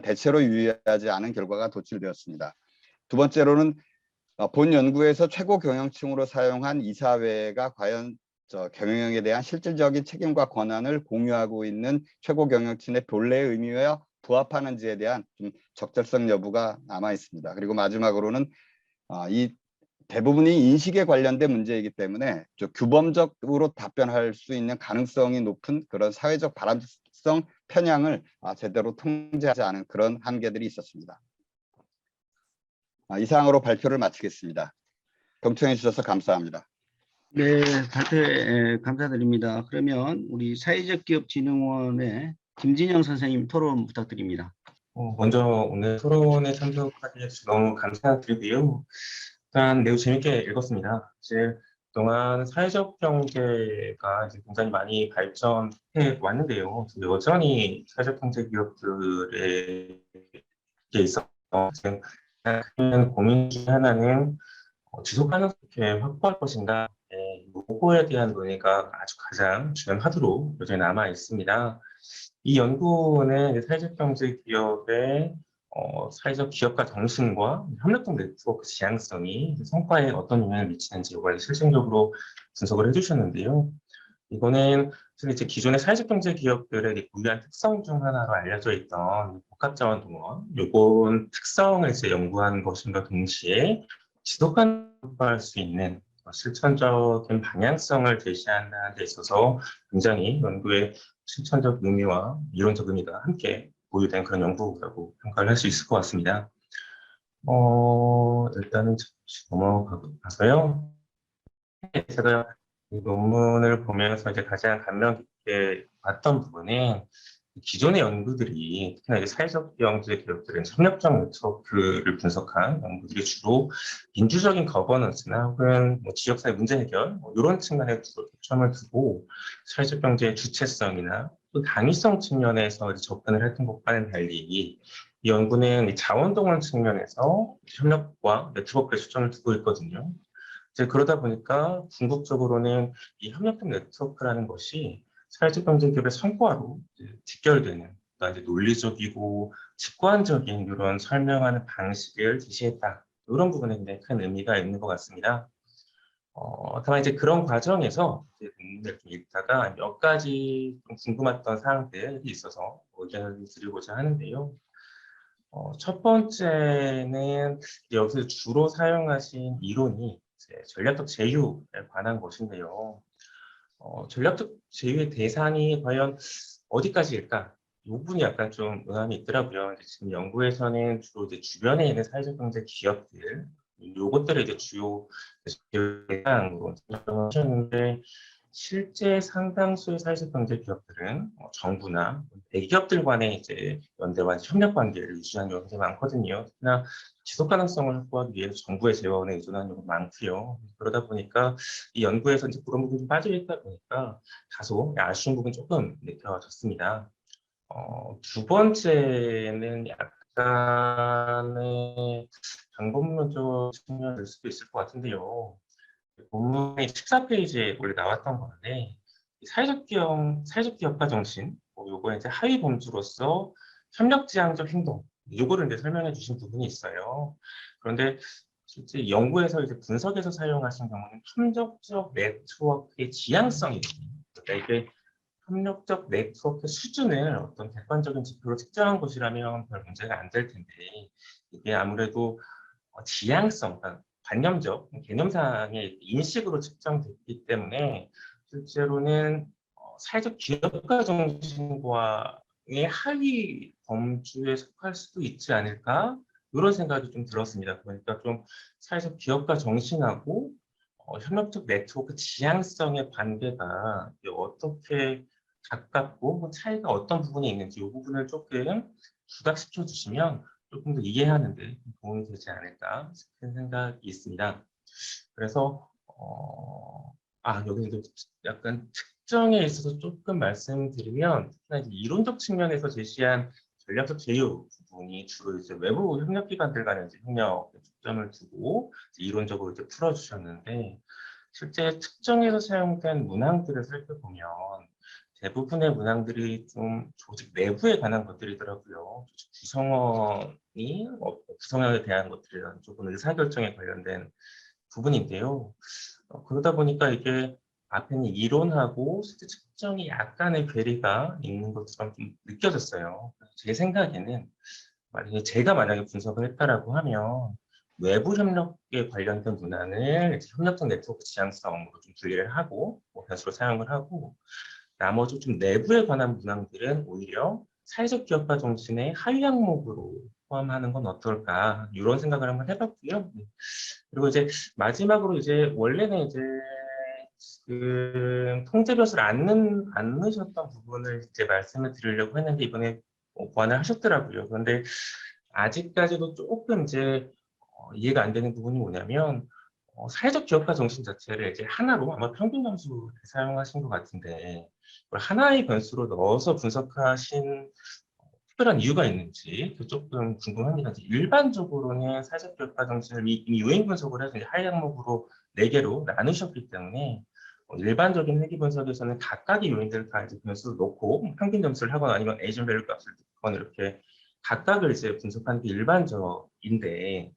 대체로 유의하지 않은 결과가 도출되었습니다. 두 번째로는 본 연구에서 최고 경영층으로 사용한 이사회가 과연 경영에 대한 실질적인 책임과 권한을 공유하고 있는 최고 경영층의 본래의 의미와 부합하는지에 대한 좀 적절성 여부가 남아 있습니다. 그리고 마지막으로는 이 대부분이 인식에 관련된 문제이기 때문에 규범적으로 답변할 수 있는 가능성이 높은 그런 사회적 바람성 편향을 제대로 통제하지 않은 그런 한계들이 있었습니다. 이상으로 발표를 마치겠습니다. 경청해 주셔서 감사합니다. 네, 발표에 감사드립니다. 그러면 우리 사회적기업진흥원의 김진영 선생님 토론 부탁드립니다. 먼저 오늘 토론에 참석하게 해주셔서 너무 감사드리고요. 일단 매우 재밌게 읽었습니다. 사실 그동안 사회적 경제가 이제 굉장히 많이 발전해 왔는데요. 여전히 사회적 경제 기업들에 있어서 지금 큰 고민 중 하나는 지속 가능성 어떻게 확보할 것인가, 요거에 대한 논의가 아주 가장 중요한 화두로 여전히 남아 있습니다. 이 연구는 사회적 경제 기업의 사회적 기업가 정신과 협력적 네트워크 지향성이 성과에 어떤 영향을 미치는지 이걸 실질적으로 분석을 해주셨는데요. 이거는 이제 기존의 사회적 경제 기업들의 고유한 특성 중 하나로 알려져 있던 복합자원 동원, 요건 특성을 이제 연구한 것과 동시에 지속할 수 있는 실천적인 방향성을 제시하는 데 있어서 굉장히 연구의 실천적 의미와 이론적 의미가 함께 보유된 그런 연구라고 평가를 할 수 있을 것 같습니다. 일단은 넘어가서요. 제가 이 논문을 보면서 이제 가장 감명 깊게 봤던 부분은 기존의 연구들이 특히나 이제 사회적 경제 기업들은 협력적 네트워크를 분석한 연구들이 주로 민주적인 거버넌스나 혹은 지역사회 문제 해결 이런 측면에 주로 초점을 두고 사회적 경제의 주체성이나 또 당위성 측면에서 이제 접근을 했던 것과는 달리 이 연구는 이 자원동원 측면에서 협력과 네트워크에 초점을 두고 있거든요. 이제 그러다 보니까 궁극적으로는 이 협력적 네트워크라는 것이 사회적 경제 기업의 성과로 직결되는 이제 논리적이고 직관적인 이런 설명하는 방식을 제시했다. 이런 부분에 굉장히 큰 의미가 있는 것 같습니다. 다만 이제 그런 과정에서 논문을 좀 읽다가 몇 가지 좀 궁금했던 사항들이 있어서 의견을 드리고자 하는데요. 첫 번째는 여기서 주로 사용하신 이론이 이제 전략적 제휴에 관한 것인데요. 전략적 제휴의 대상이 과연 어디까지일까? 이 부분이 약간 좀 의아함이 있더라고요. 이제 지금 연구에서는 주로 이제 주변에 있는 사회적 경제 기업들, 요것들을 이제 주요 대상으로 하셨는데, 실제 상당수의 사회적 경제 기업들은 정부나 대기업들 간의 이제 연대와 협력 관계를 유지하는 경우가 굉장히 많거든요. 특히나 지속 가능성을 확보하기 위해서 정부의 재원에 의존하는 경우가 많고요. 그러다 보니까 이 연구에서 이제 그런 부분이 좀 빠져 있다 보니까 다소 아쉬운 부분이 조금 느껴졌습니다. 두 번째는 약간의 방법론적 측면일 수도 있을 것 같은데요. 본문의 14페이지에 원래 나왔던 건데, 이 사회적 기업가 정신, 요거 이제 하위 범주로서 협력지향적 행동, 요거를 이제 설명해 주신 부분이 있어요. 그런데 실제 연구에서 이제 분석에서 사용하신 경우는 협력적 네트워크의 지향성이거든요. 그러니까 이게 협력적 네트워크 수준을 어떤 객관적인 지표로 측정한 것이라면 별 문제가 안 될 텐데, 이게 아무래도 지향성, 그러니까 관념적 개념상의 인식으로 측정됐기 때문에 실제로는 사회적 기업가 정신과의 하위 범주에 속할 수도 있지 않을까, 이런 생각이 좀 들었습니다. 그러니까 좀 사회적 기업가 정신하고 협력적 네트워크 지향성의 관계가 어떻게 가깝고 차이가 어떤 부분이 있는지 이 부분을 조금 부각시켜 주시면 조금 더 이해하는 데 도움이 되지 않을까 싶은 생각이 있습니다. 그래서 여기도 약간 특정에 있어서 조금 말씀드리면, 특히나 이제 이론적 측면에서 제시한 전략적 제휴 부분이 주로 이제 외부 협력기관들 간의 이제 협력에 초점을 두고 이제 이론적으로 이제 풀어주셨는데, 실제 특정에서 사용된 문항들을 살펴보면 대부분의 문항들이 좀 조직 내부에 관한 것들이더라고요. 조직 구성원에 대한 것들이랑 조금 의사결정에 관련된 부분인데요. 그러다 보니까 이게 앞에는 이론하고 실제 측정이 약간의 괴리가 있는 것처럼 좀 느껴졌어요. 제 생각에는 만약에 분석을 했다라고 하면 외부 협력에 관련된 문항을 협력적 네트워크 지향성으로 좀 분리를 하고 변수로 사용을 하고, 나머지 좀 내부에 관한 문항들은 오히려 사회적 기업가 정신의 하위 항목으로 포함하는 건 어떨까, 이런 생각을 한번 해봤고요. 그리고 이제 마지막으로 이제 원래는 이제 그 통제 변수를 안 넣으셨던 부분을 이제 말씀을 드리려고 했는데 이번에 보완을 하셨더라고요. 그런데 아직까지도 조금 이제 이해가 안 되는 부분이 뭐냐면, 사회적 기업가 정신 자체를 이제 하나로 아마 평균 점수를 사용하신 것 같은데, 그걸 하나의 변수로 넣어서 분석하신 특별한 이유가 있는지 조금 궁금합니다. 이제 일반적으로는 사회적 기업가 정신을 이미 요인 분석을 해서 이제 하위 항목으로 4개로 나누셨기 때문에 일반적인 회귀 분석에서는 각각의 요인들을 다 이제 변수로 놓고 평균 점수를 하거나 아니면 에이전 밸류 값을 넣거나 이렇게 각각을 이제 분석하는 게 일반적인데,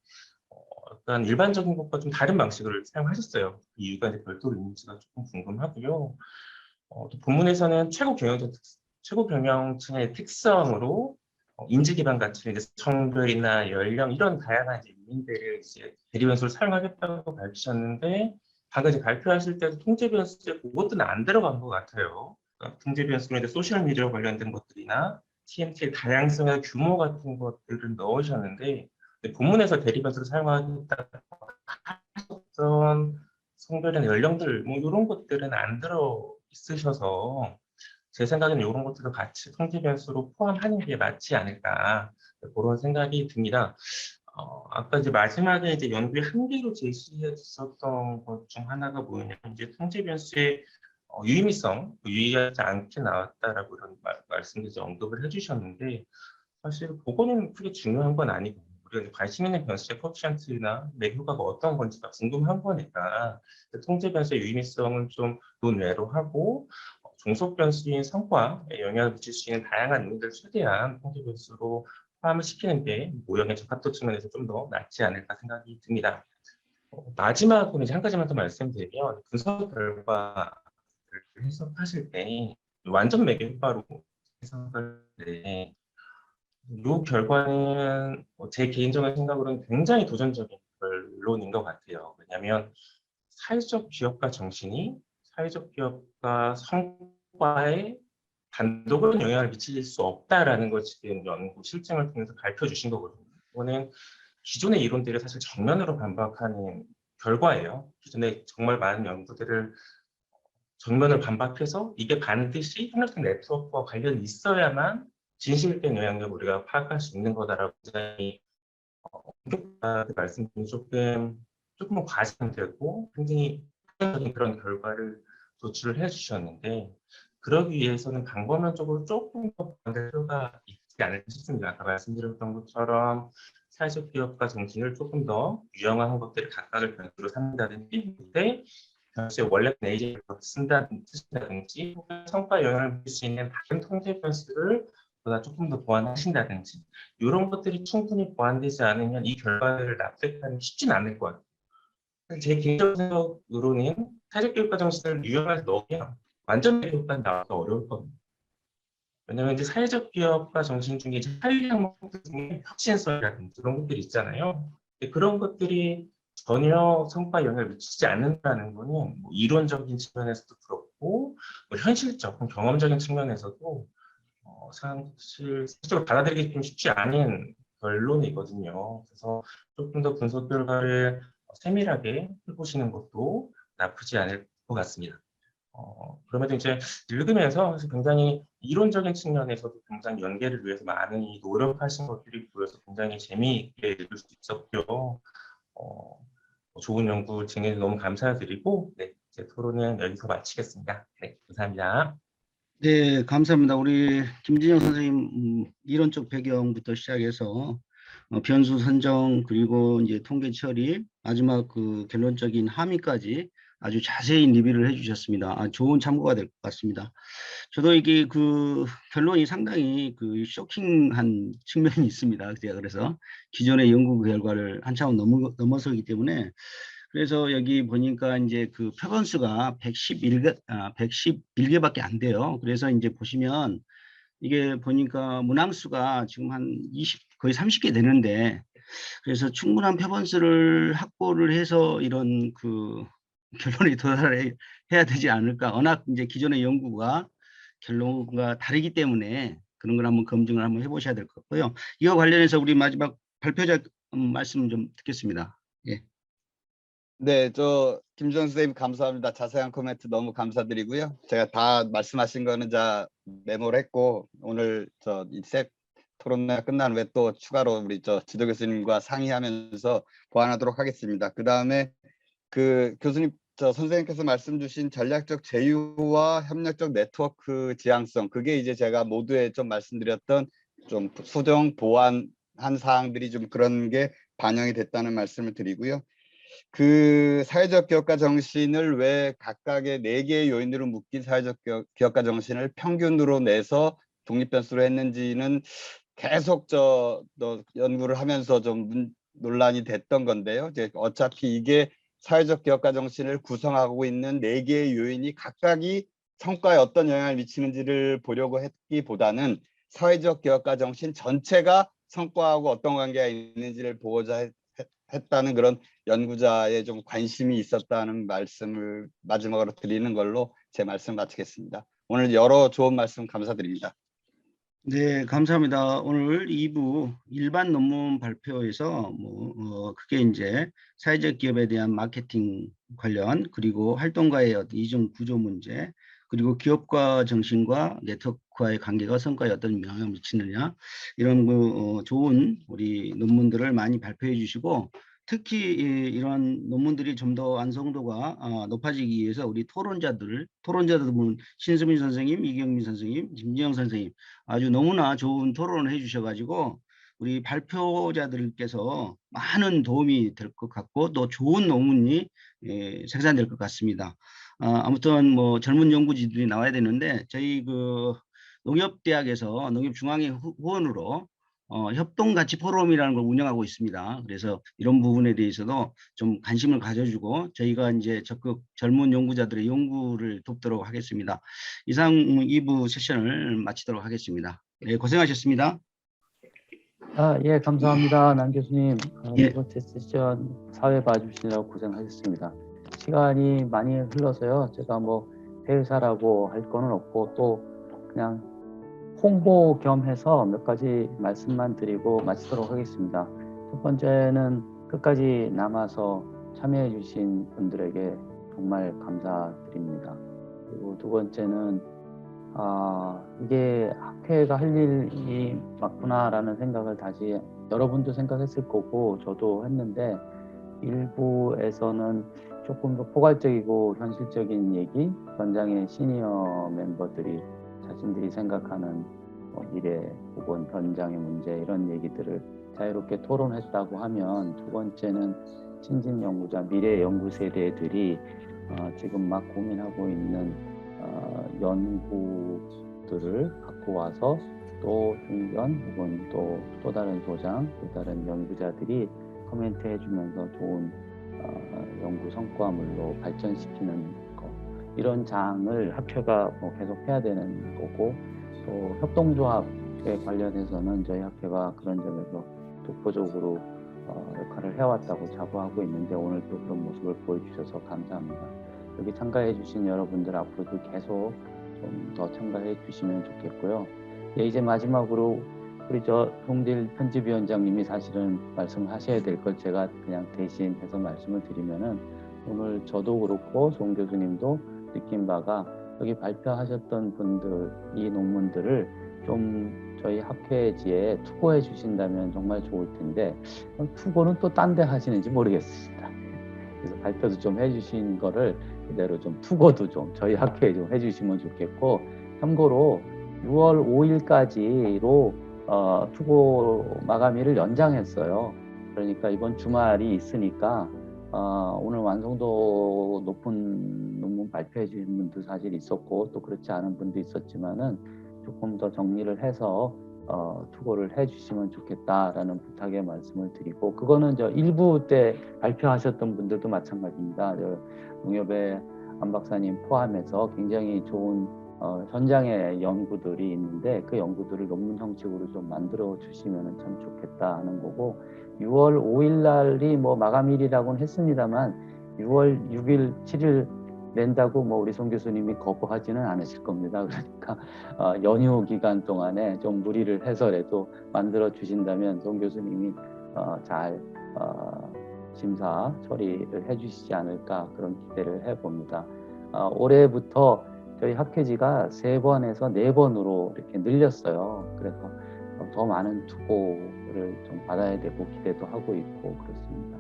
약간 일반적인 것과 좀 다른 방식을 사용하셨어요. 그 이유가 이제 별도로 있는지가 조금 궁금하고요. 또 본문에서는 최고 경영층의 특성으로 인지 기반 가치, 이제 성별이나 연령 이런 다양한 이제 요인들을 이제 대리 변수를 사용하겠다고 밝히셨는데, 방금 이제 발표하실 때도 통제 변수에 그것들은 안 들어간 것 같아요. 그러니까 통제 변수는 이제 소셜 미디어 관련된 것들이나 TMT의 다양성의 규모 같은 것들을 넣으셨는데, 본문에서 대리 변수를 사용하겠다고 하셨던 성별이나 연령들 이런 것들은 안 들어 있으셔서 제 생각에는 이런 것들도 같이 통계 변수로 포함하는 게 맞지 않을까, 그런 생각이 듭니다. 아까 이제 마지막에 이제 연구의 한계로 제시해 주셨던 것 중 하나가 뭐냐면 이제 통제 변수의 유의미성, 유의하지 않게 나왔다라고 이런 말씀을 이제 언급을 해주셨는데, 사실 그거는 크게 중요한 건 아니고 우리가 관심 있는 변수의 코에피션트나 매효과가 어떤 건지가 궁금한 거니까 통제 변수의 유의미성은 좀 논외로 하고, 종속 변수인 성과에 영향을 미칠 수 있는 다양한 요인들을 최대한 통계 변수로 포함을 시키는 게 모형의 적합도 측면에서 좀 더 낫지 않을까 생각이 듭니다. 마지막으로 이제 한 가지만 더 말씀드리면, 분석 결과를 해석하실 때 완전 매개 효과로 해석할 때 이 결과는 제 개인적인 생각으로는 굉장히 도전적인 결론인 것 같아요. 왜냐하면 사회적 기업가 정신이 사회적 기업가 성과에 단독으로 영향을 미칠 수 없다라는 걸 지금 연구 실증을 통해서 밝혀 주신 거거든요. 이거는 기존의 이론들을 사실 정면으로 반박하는 결과예요. 기존에 정말 많은 연구들을 정면을 반박해서 이게 반드시 협력적 네트워크와 관련이 있어야만 진실된 영향력을 우리가 파악할 수 있는 거다라고 굉장히 엄격하게 말씀드리면 조금은 과장되고 굉장히 부정적인 그런 결과를 도출을 해주셨는데 그러기 위해서는 방법론적으로 조금 더 변할 필요가 있지 않을까 싶습니다. 아까 말씀드렸던 것처럼 사회적 기업가 정신을 조금 더 유용한 것들을 각각을 변수로 삼는다든지 근데 변수의 원래 내재를 쓴다든지 혹은 성과 영향을 미칠 수 있는 다른 통제 변수를 보다 조금 더 보완하신다든지 이런 것들이 충분히 보완되지 않으면 이 결과를 납득하기 쉽지는 않을 것 같아요. 제 개인적 생각으로는 사회적 교육과 정신을 유형해서 넣으면 완전 교육과는 나와서 어려울 겁니다. 왜냐하면 이제 사회적 기업과 정신 중에 사회 항목들 중에 혁신성이라든지 그런 것들이 있잖아요. 근데 그런 것들이 전혀 성과 영향을 미치지 않는다는 거는 뭐 이론적인 측면에서도 그렇고 뭐 현실적, 경험적인 측면에서도 사실적으로 받아들이기 좀 쉽지 않은 결론이거든요. 그래서 조금 더 분석 결과를 세밀하게 해보시는 것도 나쁘지 않을 것 같습니다. 그러면서 이제 읽으면서 사실 굉장히 이론적인 측면에서도 굉장히 연계를 위해서 많은 노력하신 것들이 보여서 굉장히 재미있게 읽을 수 있었고요. 좋은 연구 진행해 너무 감사드리고 네, 제 토론은 여기서 마치겠습니다. 네, 감사합니다. 네, 감사합니다. 우리 김진영 선생님 이론적 배경부터 시작해서 변수 선정 그리고 이제 통계 처리 마지막 그 결론적인 함의까지 아주 자세히 리뷰를 해주셨습니다. 좋은 참고가 될 것 같습니다. 저도 이게 그 결론이 상당히 그 쇼킹한 측면이 있습니다. 제가 그래서 기존의 연구 결과를 한참 넘어서기 때문에 그래서 여기 보니까 이제 그 표본수가 111개밖에 안 돼요. 그래서 이제 보시면 이게 보니까 문항수가 지금 한 20, 거의 30개 되는데 그래서 충분한 표본수를 확보를 해서 이런 그 결론에 도달해야 되지 않을까. 워낙 이제 기존의 연구가 결론과 다르기 때문에 그런 걸 한번 검증을 한번 해보셔야 될 것 같고요. 이와 관련해서 우리 마지막 발표자 말씀 좀 듣겠습니다. 예. 네, 김주영 선생님 감사합니다. 자세한 코멘트 너무 감사드리고요. 제가 다 말씀하신 거는 메모를 했고 오늘 이셋 토론회 끝난 후에 또 추가로 우리 지도 교수님과 상의하면서 보완하도록 하겠습니다. 그 다음에 그 교수님 선생님께서 말씀 주신 전략적 제휴와 협력적 네트워크 지향성 그게 이제 제가 모두에 좀 말씀드렸던 좀 수정 보완한 사항들이 좀 그런 게 반영이 됐다는 말씀을 드리고요. 그 사회적 기업가 정신을 왜 각각의 4개의 요인으로 묶인 사회적 기업가 정신을 평균으로 내서 독립변수로 했는지는 계속 연구를 하면서 좀 논란이 됐던 건데요. 이제 어차피 이게 사회적 기업가 정신을 구성하고 있는 4개의 요인이 각각이 성과에 어떤 영향을 미치는지를 보려고 했기보다는 사회적 기업가 정신 전체가 성과하고 어떤 관계가 있는지를 보고자 했다는 그런 연구자의 좀 관심이 있었다는 말씀을 마지막으로 드리는 걸로 제 말씀 마치겠습니다. 오늘 여러 좋은 말씀 감사드립니다. 네, 감사합니다. 오늘 2부 일반 논문 발표에서 그게 이제 사회적 기업에 대한 마케팅 관련 그리고 활동가의 이중 구조 문제 그리고 기업과 정신과 네트워크와의 관계가 성과에 어떤 영향을 미치느냐 이런 좋은 우리 논문들을 많이 발표해 주시고 특히 이런 논문들이 좀 더 완성도가 높아지기 위해서 우리 토론자들 보면 신수민 선생님, 이경민 선생님, 김지영 선생님 아주 너무나 좋은 토론을 해주셔가지고 우리 발표자들께서 많은 도움이 될 것 같고 또 좋은 논문이 생산될 것 같습니다. 아무튼 젊은 연구진들이 나와야 되는데 저희 그 농협대학에서 농협중앙회 후원으로 협동가치 포럼이라는 걸 운영하고 있습니다. 그래서 이런 부분에 대해서도 좀 관심을 가져주고 저희가 이제 적극 젊은 연구자들의 연구를 돕도록 하겠습니다. 이상 2부 세션을 마치도록 하겠습니다. 네, 고생하셨습니다. 예, 감사합니다. 남 교수님. 예. 이번 세션 사회 봐주시느라고 고생하셨습니다. 시간이 많이 흘러서요. 제가 뭐 대회사라고 할 거는 없고 또 그냥 홍보 겸해서 몇 가지 말씀만 드리고 마치도록 하겠습니다. 첫 번째는 끝까지 남아서 참여해 주신 분들에게 정말 감사드립니다. 그리고 두 번째는 이게 학회가 할 일이 맞구나라는 생각을 다시 여러분도 생각했을 거고 저도 했는데 일부에서는 조금 더 포괄적이고 현실적인 얘기, 현장의 시니어 멤버들이 자신들이 생각하는 미래 혹은 현장의 문제 이런 얘기들을 자유롭게 토론했다고 하면 두 번째는 신진 연구자, 미래 연구 세대들이 지금 막 고민하고 있는 연구들을 갖고 와서 또 중견 혹은 또 다른 소장, 또 다른 연구자들이 코멘트 해주면서 좋은 연구 성과물로 발전시키는 것 이런 장을 학회가 계속 해야 되는 거고 또 협동조합에 관련해서는 저희 학회가 그런 점에서 독보적으로 역할을 해왔다고 자부하고 있는데 오늘 또 그런 모습을 보여주셔서 감사합니다. 여기 참가해 주신 여러분들 앞으로도 계속 좀 더 참가해 주시면 좋겠고요. 이제 마지막으로 우리 송딜 편집위원장님이 사실은 말씀하셔야 될 걸 제가 그냥 대신해서 말씀을 드리면은 오늘 저도 그렇고 송 교수님도 느낀 바가 여기 발표하셨던 분들 이 논문들을 좀 저희 학회지에 투고해 주신다면 정말 좋을 텐데 투고는 또 딴 데 하시는지 모르겠습니다. 그래서 발표도 좀 해주신 거를 그대로 좀 투고도 좀 저희 학회에 좀 해주시면 좋겠고 참고로 6월 5일까지로 투고 마감일을 연장했어요. 그러니까 이번 주말이 있으니까 오늘 완성도 높은 논문 발표해 주신 분도 사실 있었고 또 그렇지 않은 분도 있었지만은 조금 더 정리를 해서 투고를 해주시면 좋겠다라는 부탁의 말씀을 드리고 그거는 일부 때 발표하셨던 분들도 마찬가지입니다. 농협의 안 박사님 포함해서 굉장히 좋은 현장의 연구들이 있는데 그 연구들을 논문 형식으로 좀 만들어 주시면 참 좋겠다 하는 거고 6월 5일 날이 마감일이라고는 했습니다만 6월 6일, 7일 낸다고 우리 송 교수님이 거부하지는 않으실 겁니다. 그러니까 연휴 기간 동안에 좀 무리를 해서라도 만들어 주신다면 송 교수님이 잘 심사 처리를 해주시지 않을까 그런 기대를 해봅니다. 올해부터 저희 학회지가 3번에서 4번으로 이렇게 늘렸어요. 그래서 더 많은 투고를 좀 받아야 되고 기대도 하고 있고 그렇습니다.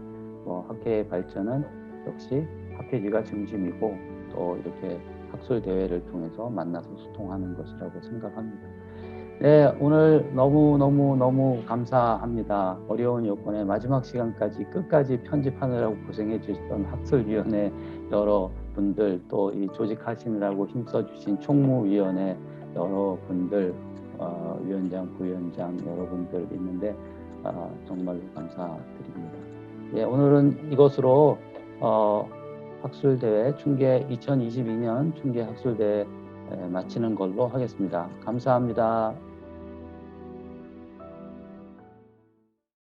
학회의 발전은 역시 학회지가 중심이고 또 이렇게 학술 대회를 통해서 만나서 소통하는 것이라고 생각합니다. 네, 오늘 너무 감사합니다. 어려운 여건에 마지막 시간까지 끝까지 편집하느라고 고생해 주셨던 학술위원회 여러분들 또 이 조직하시느라고 힘써주신 총무위원회 여러분들 위원장, 부위원장 여러분들 있는데 정말로 감사드립니다. 예, 오늘은 이것으로 학술대회 2022년 충계 학술대회 마치는 걸로 하겠습니다. 감사합니다.